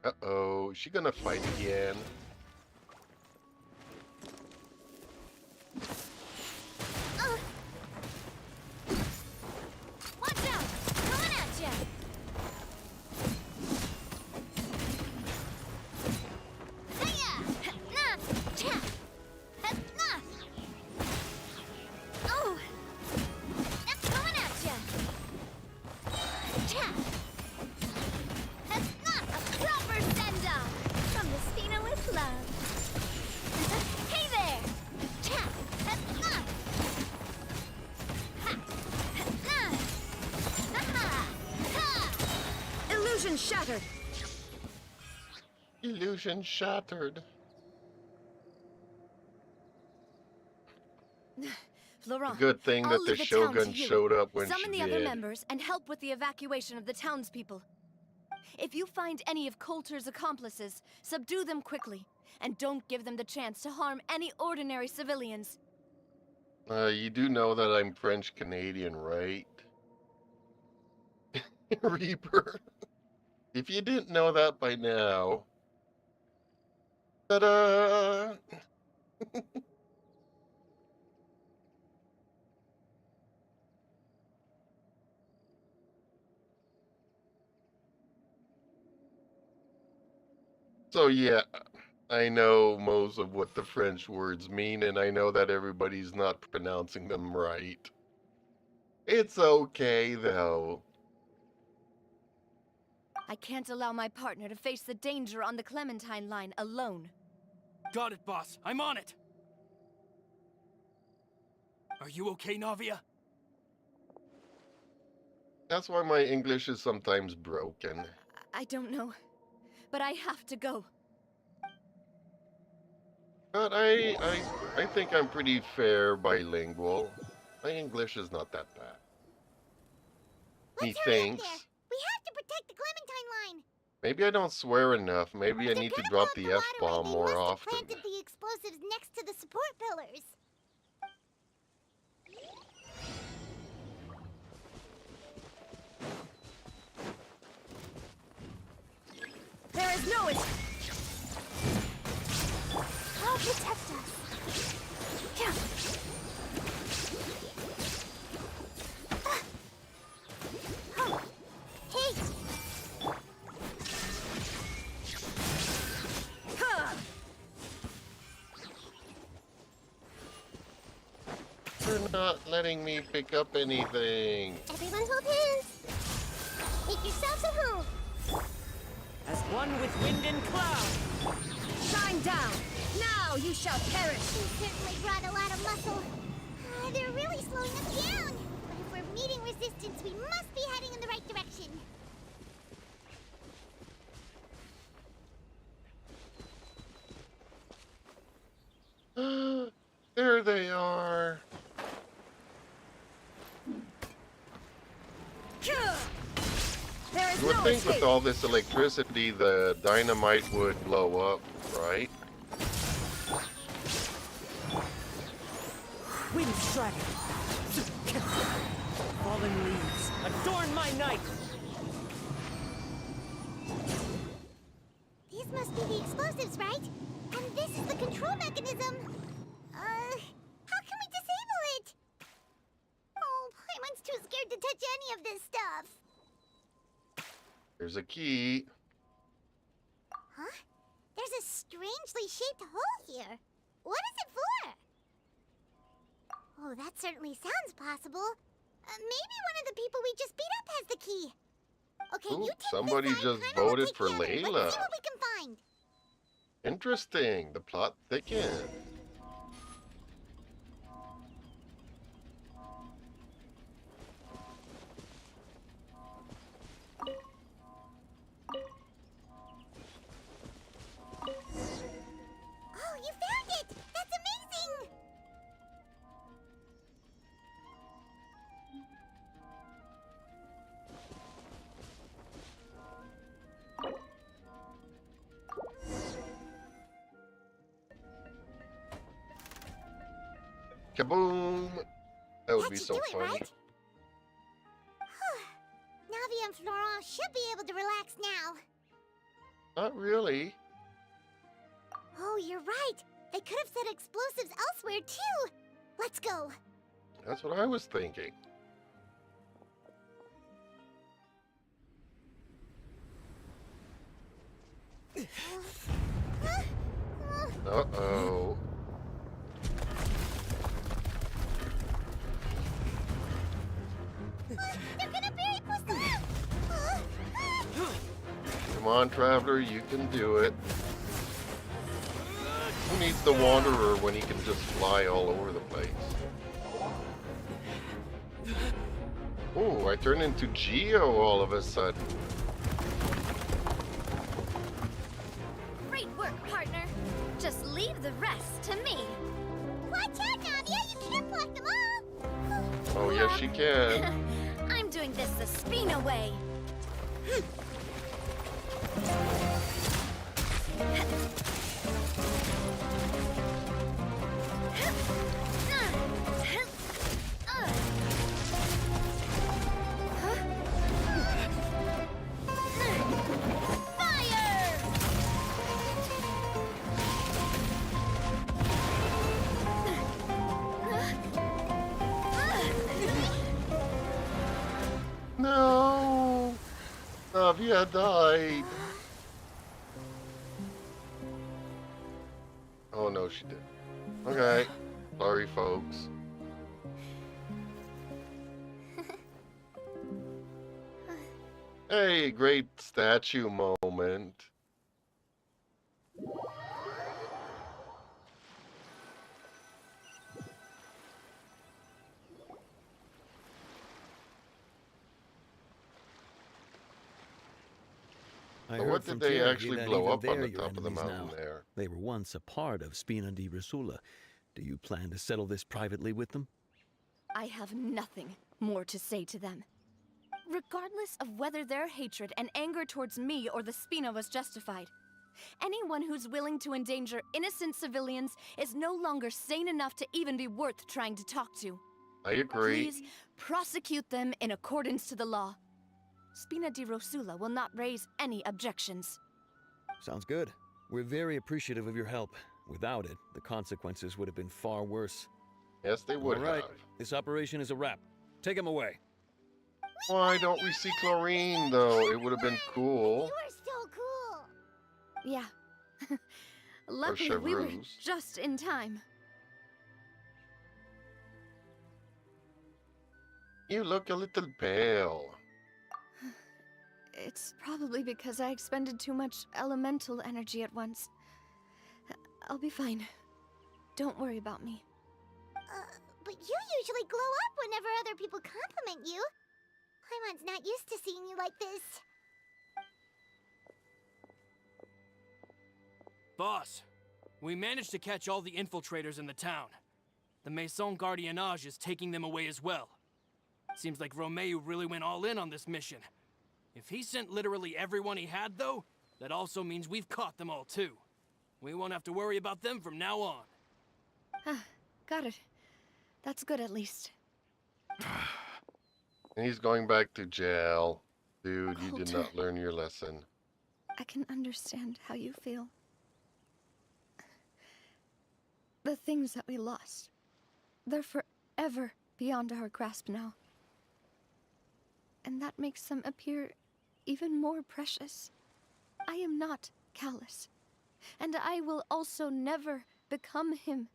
Uh-oh, she gonna fight again. Watch out! Coming at ya! Hiya! Nah! Cha! Nah! Oh! That's coming at ya! Cha! Nah! A proper send-off! From the Spina with love! Hey there! Cha! Nah! Ha! Nah! Ha! Ha! Illusion shattered! Illusion shattered. Florent, Good thing I'll that the leave town Shogun to you. showed up when Summon she the other did. members and help with the evacuation of the townspeople. If you find any of Coulter's accomplices, subdue them quickly, and don't give them the chance to harm any ordinary civilians. You do know that I'm French-Canadian, right? Reaper. If you didn't know that by now... Ta-da! So yeah, I know most of what the French words mean, and I know that everybody's not pronouncing them right. It's okay, though. I can't allow my partner to face the danger on the Clementine line alone. Got it, boss. I'm on it. Are you okay, Navia? That's why my English is sometimes broken. I don't know, but I have to go. But I think I'm pretty fair bilingual. My English is not that bad. Let's hurry up Methinks. there! We have to protect the Clementine line! Maybe I don't swear enough. Maybe I If need to they're drop gonna the blow up the ladder, F-bomb they more must have often. planted the explosives next to the support pillars. There is no I'll protect us. not letting me pick up anything. Everyone hold hands. Make yourselves at home. As one with wind and cloud. Shine down! Now you shall perish! They certainly brought a lot of muscle. They're really slowing us down. But if we're meeting resistance, we must be heading in the right direction. There they are. There is You would no think escape. with all this electricity, the dynamite would blow up, right? Wind strike. Fallen leaves, adorn my night. These must be the explosives, right? And this is the control mechanism. How can we disable it? Oh, Paimon's too scared to touch any of this stuff. There's a key. Huh? There's a strangely shaped hole here. What is it for? Oh, that certainly sounds possible. Maybe one of the people we just beat up has the key. Okay, Ooh, you take somebody this side, just Paimon will voted take for the other. Layla. Let's see what we can find. Interesting. The plot thickens. Oh, you found it! That's amazing! Kaboom! That would That be should so do it, funny. right? Navia and Florent should be able to relax now. Not really. Oh, you're right. They could have set explosives elsewhere, too. Let's go. That's what I was thinking. Uh-oh. They're gonna bury Poisson! Come on, Traveler, you can do it. Who needs the Wanderer when he can just fly all over the place? Oh, I turned into Geo all of a sudden. Great work, partner. Just leave the rest to me. Watch out, Navia! You can't block them all! Oh, yes, she can. I'm doing this the Spina way. Fire! No! Navia died. Oh, no, she didn't. Okay. Sorry, folks. Hey, great statue moment. I So heard what from did they Kieregi actually that blow even up on they're the your top of the enemies mountain now. there? They were once a part of Spina di Risula. Do you plan to settle this privately with them? I have nothing more to say to them. Regardless of whether their hatred and anger towards me or the Spina was justified, anyone who's willing to endanger innocent civilians is no longer sane enough to even be worth trying to talk to. I agree. Please prosecute them in accordance to the law. Spina di Rosula will not raise any objections. Sounds good. We're very appreciative of your help. Without it, the consequences would have been far worse. Yes, they would All right, have. this operation is a wrap. Take him away. Why don't we see Chlorine, though? It would have been cool. You are so cool! Yeah. Luckily, we were Chevreuse. just in time. You look a little pale. It's probably because I expended too much elemental energy at once. I'll be fine. Don't worry about me. But you usually glow up whenever other people compliment you. Paimon's not used to seeing you like this. Boss, we managed to catch all the infiltrators in the town. The Maison Gardiennage is taking them away as well. Seems like Romeu really went all in on this mission. If he sent literally everyone he had, though, that also means we've caught them all, too. We won't have to worry about them from now on. Got it. That's good, at least. And he's going back to jail. Dude, you did Coulter. not learn your lesson. I can understand how you feel. The things that we lost, they're forever beyond our grasp now. And that makes them appear even more precious. I am not callous, and I will also never become him.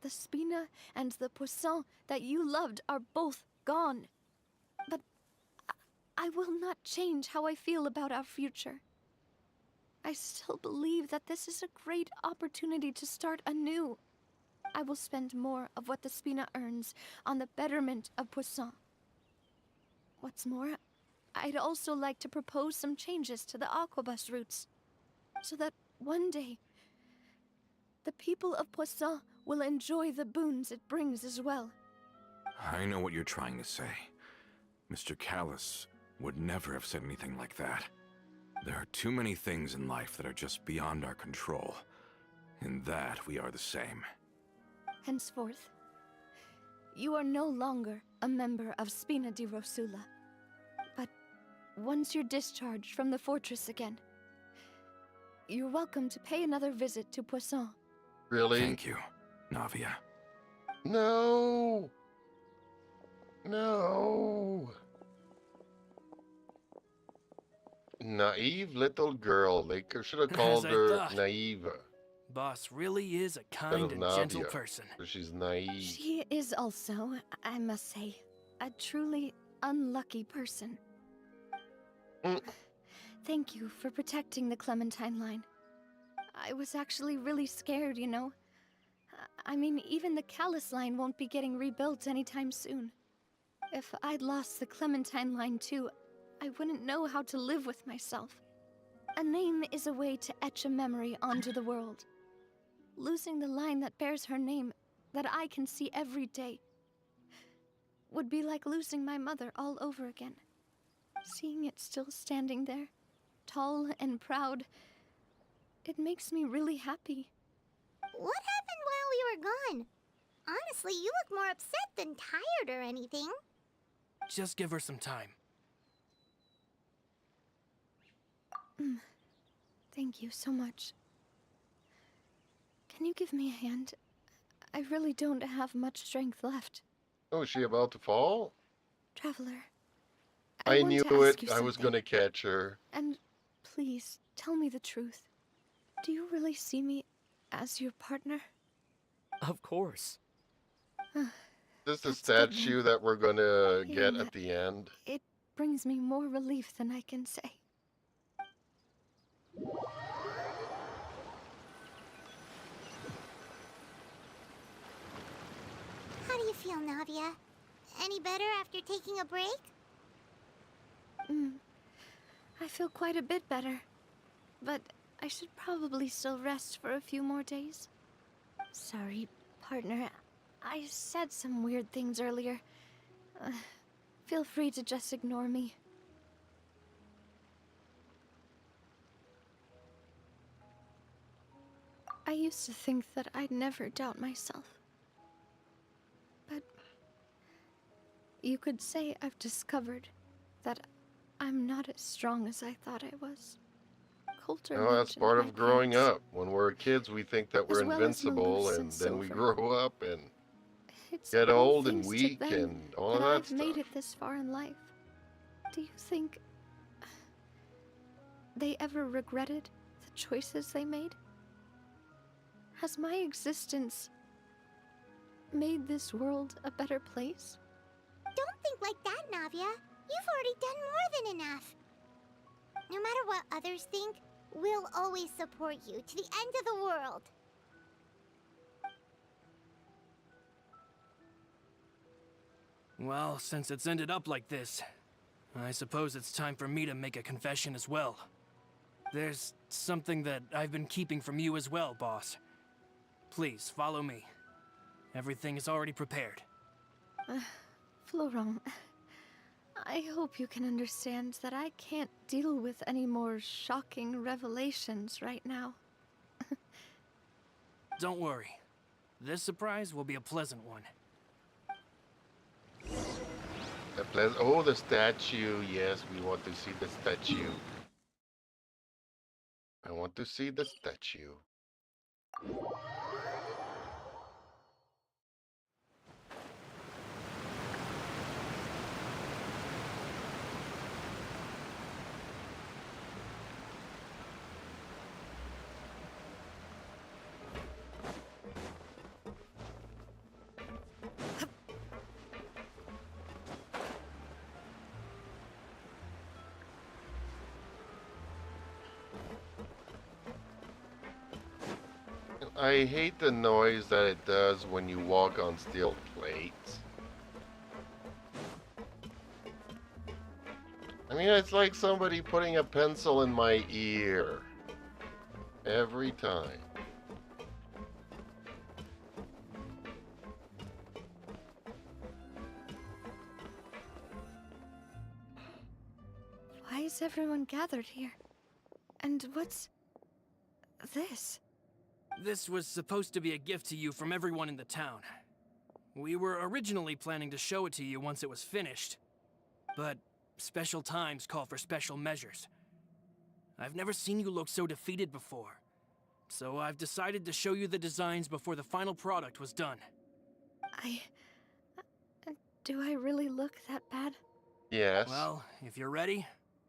The Spina and the Poisson that you loved are both gone. But I will not change how I feel about our future. I still believe that this is a great opportunity to start anew. I will spend more of what the Spina earns on the betterment of Poisson. What's more, I'd also like to propose some changes to the Aquabus routes, so that one day, the people of Poisson will enjoy the boons it brings as well. I know what you're trying to say. Mr. Callus would never have said anything like that. There are too many things in life that are just beyond our control. In that, we are the same. Henceforth, you are no longer a member of Spina di Rosula. But once you're discharged from the fortress again, you're welcome to pay another visit to Poisson. Really? Thank you, Navia. No! No! Naive little girl. They should have called I her thought. Naive. Boss really is a Instead kind of and gentle Navia, person. because she's naive. She is also, I must say, a truly unlucky person. Mm. Thank you for protecting the Clementine line. I was actually really scared, you know. I mean, even the Callus line won't be getting rebuilt anytime soon. If I'd lost the Clementine line too, I wouldn't know how to live with myself. A name is a way to etch a memory onto the world. Losing the line that bears her name, that I can see every day, would be like losing my mother all over again. Seeing it still standing there, tall and proud, it makes me really happy. What happened while we were gone? Honestly, you look more upset than tired or anything. Just give her some time. Thank you so much. Can you give me a hand? I really don't have much strength left. Oh, is she about to fall? Traveler, I want knew to ask it. you I was something. going to catch her. And please, tell me the truth. Do you really see me as your partner? Of course. This is the That's good, then. statue that we're going to get Hearing at the end. It brings me more relief than I can say. How do you feel, Navia? Any better after taking a break? I feel quite a bit better. But I should probably still rest for a few more days. Sorry, partner. I said some weird things earlier. Feel free to just ignore me. I used to think that I'd never doubt myself. But you could say I've discovered that I'm not as strong as I thought I was. Coulter No, that's mentioned part my of growing parents, up. When we're kids, we think that we're as well as invincible, Malus and and then we Silver. grow up and It's get all old and thanks to weak them and all of that that I've stuff. made it this far in life. Do you think they ever regretted the choices they made? Has my existence made this world a better place? don't think like that, Navia. You've already done more than enough. No matter what others think, we'll always support you to the end of the world. Well, since it's ended up like this, I suppose it's time for me to make a confession as well. There's something that I've been keeping from you as well, boss. Please, follow me. Everything is already prepared. Florent, I hope you can understand that I can't deal with any more shocking revelations right now. Don't worry. This surprise will be a pleasant one. Oh, the statue. Yes, we want to see the statue. I want to see the statue. I hate the noise that it does when you walk on steel plates. I mean, it's like somebody putting a pencil in my ear. Every time. Why is everyone gathered here? And what's this? This was supposed to be a gift to you from everyone in the town. We were originally planning to show it to you once it was finished, but special times call for special measures. I've never seen you look so defeated before, so I've decided to show you the designs before the final product was done. Do I really look that bad? Yes. Well, if you're ready,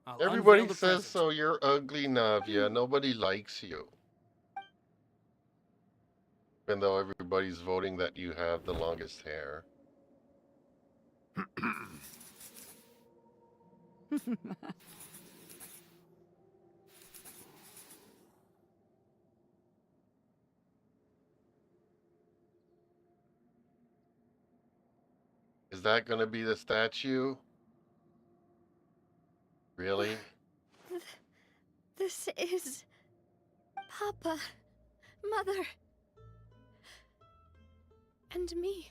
I'll Everybody unveil the says present. so. You're ugly, Navia. Nobody likes you. Even though everybody's voting that you have the longest hair. Is that going to be the statue? Really? This is... Papa, Mother, and me.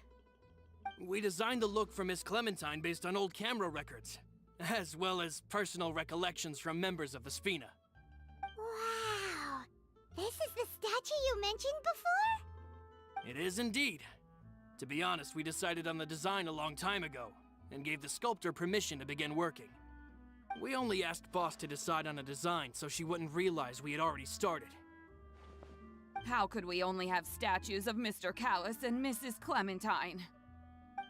We designed the look for Miss Clementine based on old camera records, as well as personal recollections from members of the Spina. Wow! This is the statue you mentioned before? It is indeed. To be honest, we decided on the design a long time ago, and gave the sculptor permission to begin working. We only asked Boss to decide on a design so she wouldn't realize we had already started. How could we only have statues of Mr. Callus and Mrs. Clementine?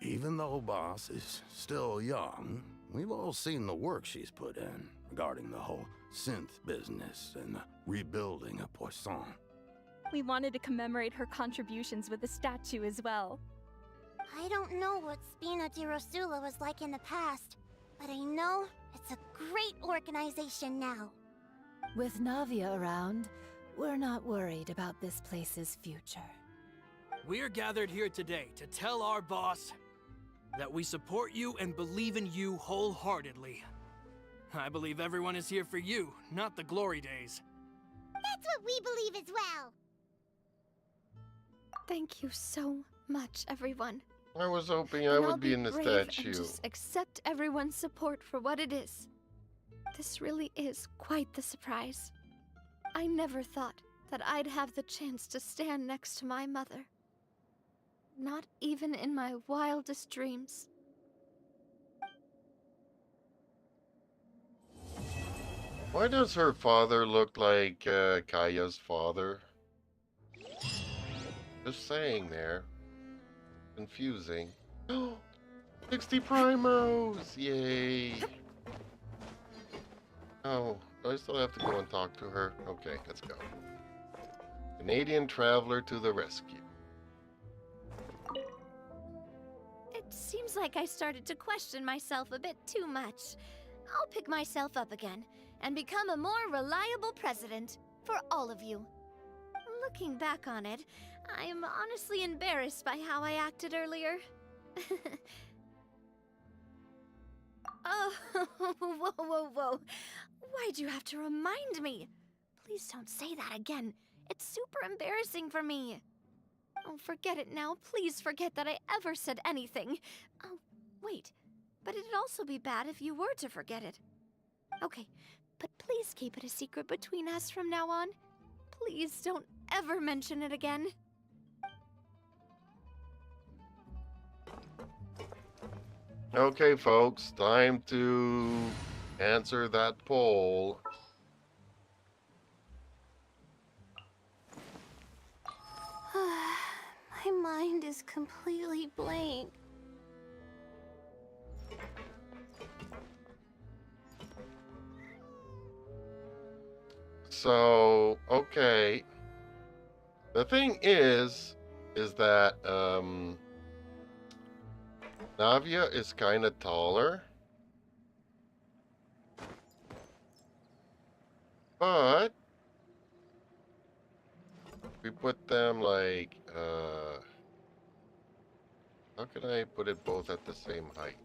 Even though Boss is still young, we've all seen the work she's put in regarding the whole synth business and the rebuilding of Poisson. We wanted to commemorate her contributions with a statue as well. I don't know what Spina di Rosula was like in the past, but I know it's a great organization now. With Navia around, we're not worried about this place's future. We're gathered here today to tell our boss that we support you and believe in you wholeheartedly. I believe everyone is here for you, not the glory days. That's what we believe as well. Thank you so much, everyone. I was hoping I And I'll would be in the brave statue. And just accept everyone's support for what it is. This really is quite the surprise. I never thought that I'd have the chance to stand next to my mother. Not even in my wildest dreams. Why does her father look like Kaya's father? Just saying there. Confusing. 60 primos! Yay! Oh, do I still have to go and talk to her? Okay, let's go. Canadian traveler to the rescue. It's Seems like I started to question myself a bit too much. I'll pick myself up again and become a more reliable president for all of you. Looking back on it, I'm honestly embarrassed by how I acted earlier. Oh, whoa, whoa, whoa. Why'd you have to remind me? Please don't say that again. It's super embarrassing for me. Oh, forget it now. Please forget that I ever said anything. Oh, wait. But it'd also be bad if you were to forget it. Okay, but please keep it a secret between us from now on. Please don't ever mention it again. Okay, folks, time to answer that poll. My mind is completely blank. So, okay. The thing is that Navia is kind of taller, but we put them like, how can I put it both at the same height?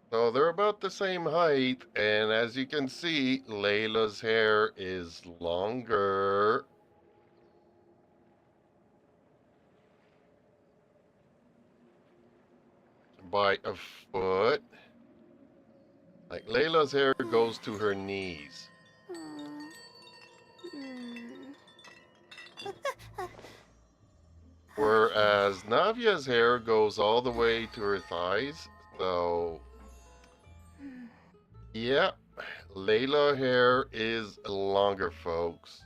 So they're about the same height, and as you can see, Layla's hair is longer. By a foot. Like Layla's hair goes to her knees. Whereas Navia's hair goes all the way to her thighs. So, yeah, Layla hair is longer, folks.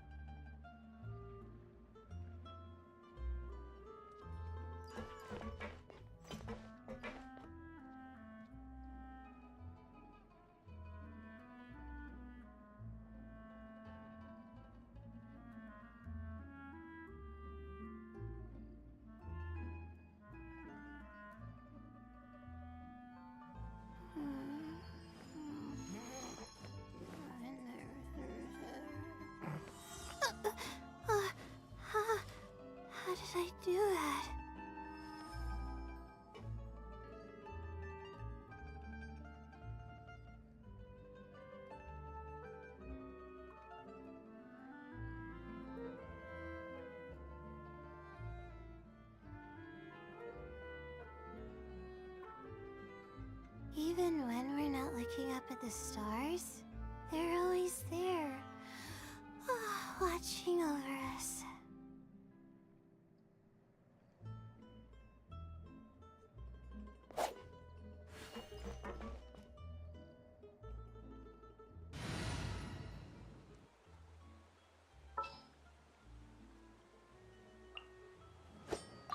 How did I do that? Even when we're not looking up at the stars, they're always there, watching over us.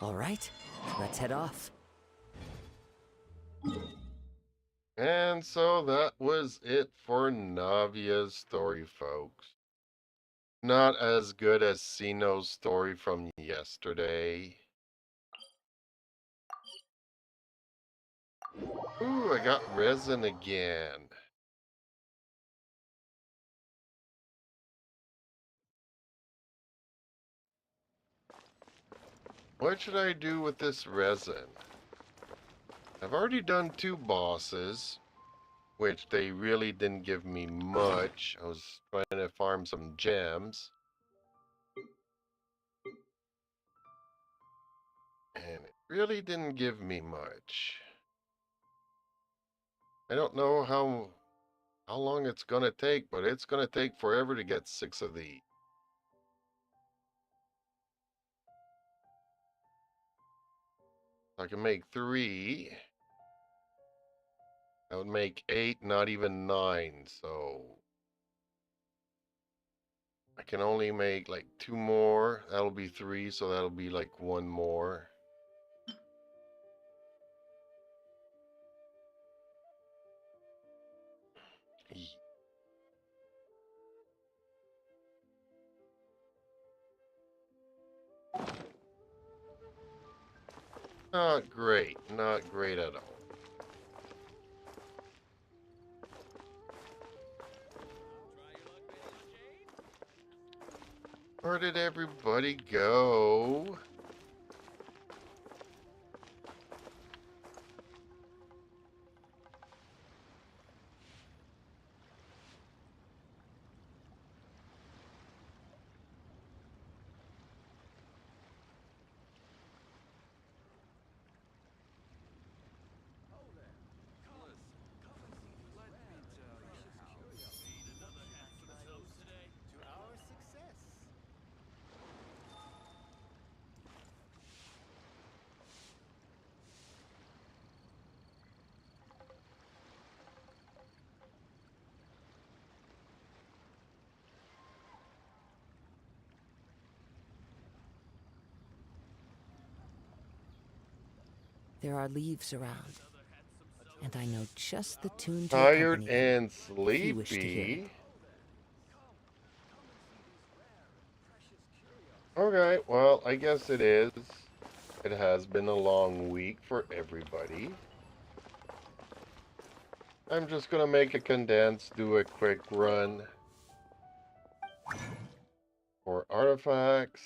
All right, let's head off. And so that was it for Navia's story, folks. Not as good as Sino's story from yesterday. Ooh, I got resin again. What should I do with this resin? I've already done 2 bosses, which they really didn't give me much. I was trying to farm some gems. And it really didn't give me much. I don't know how long it's gonna take, but it's gonna take forever to get 6 of these. I can make 3. That would make 8, not even 9, so I can only make like 2 more. That'll be 3, so that'll be like 1 more. Not great. Not great at all. Where did everybody go? There are leaves around, and I know just the tune to Tired accompany them, and if you wish to hear it. sleepy. Okay, well, I guess it is. It has been a long week for everybody. I'm just gonna make a condense, do a quick run for artifacts.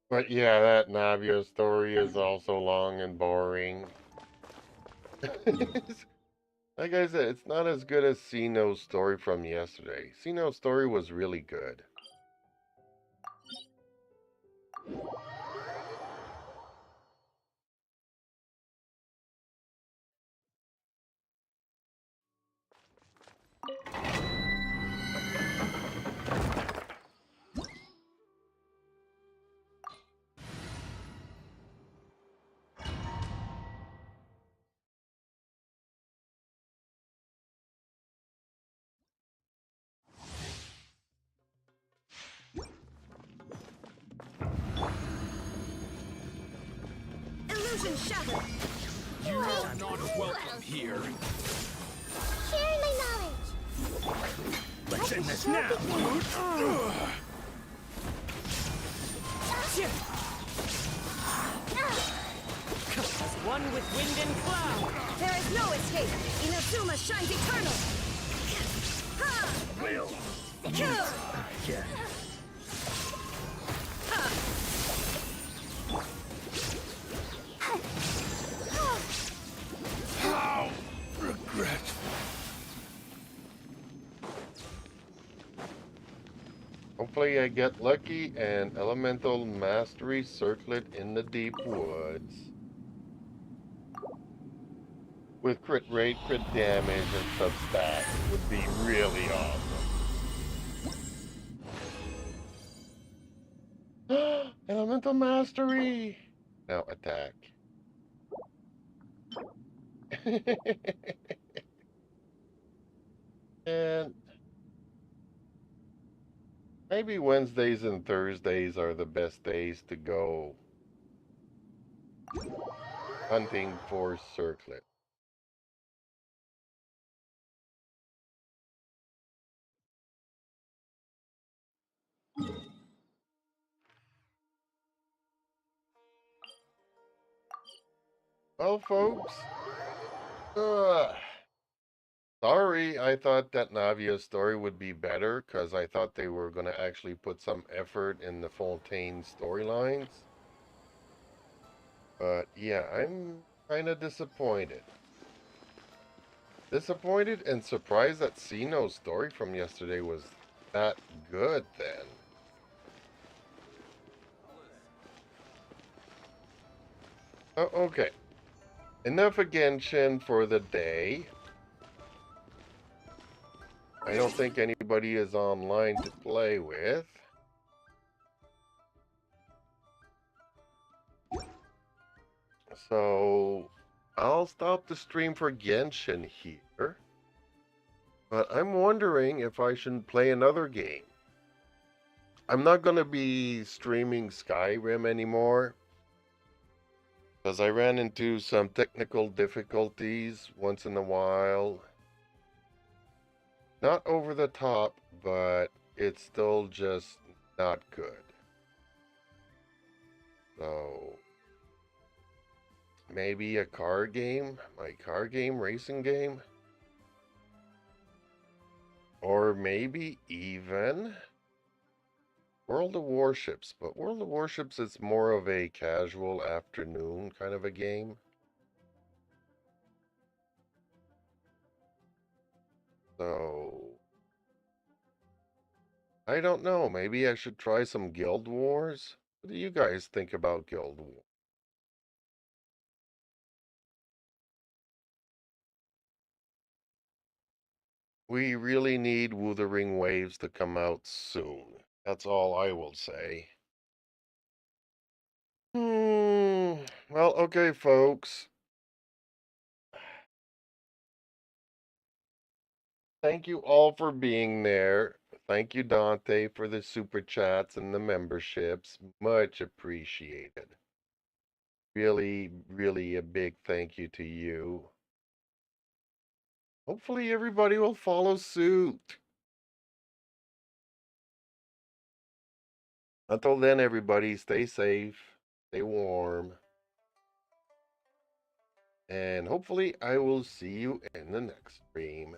But yeah, that Navia story is also long and boring. Like I said, it's not as good as Sino's story from yesterday. Sino's story was really good. Illusion shattered. You are not welcome here. Share my knowledge. Let's end this now. As one with wind and cloud. There is no escape. Inazuma shines eternal. Will. Kill. Yeah. How regretful. Hopefully I get lucky and elemental mastery circlet in the deep woods. With crit rate, crit damage, and sub-stat would be really awesome. Elemental mastery! Now attack. And maybe Wednesdays and Thursdays are the best days to go hunting for circlet. Well, folks, sorry, I thought that Navia's story would be better because I thought they were going to actually put some effort in the Fontaine storylines. But yeah, I'm kind of disappointed. Disappointed and surprised that Sino's story from yesterday was that good then. Oh, okay. Enough of Genshin for the day. I don't think anybody is online to play with. So I'll stop the stream for Genshin here. But I'm wondering if I should play another game. I'm not going to be streaming Skyrim anymore, because I ran into some technical difficulties once in a while. Not over the top, but it's still just not good. So maybe a car game, my car game, racing game, or maybe even World of Warships. But World of Warships is more of a casual afternoon kind of a game. So I don't know. Maybe I should try some Guild Wars. What do you guys think about Guild Wars? We really need Wuthering Waves to come out soon. That's all I will say. Well, okay, folks. Thank you all for being there. Thank you, Dante, for the super chats and the memberships. Much appreciated. Really, really a big thank you to you. Hopefully everybody will follow suit. Until then, everybody, stay safe, stay warm, and hopefully I will see you in the next stream.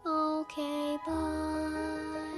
Okay, bye.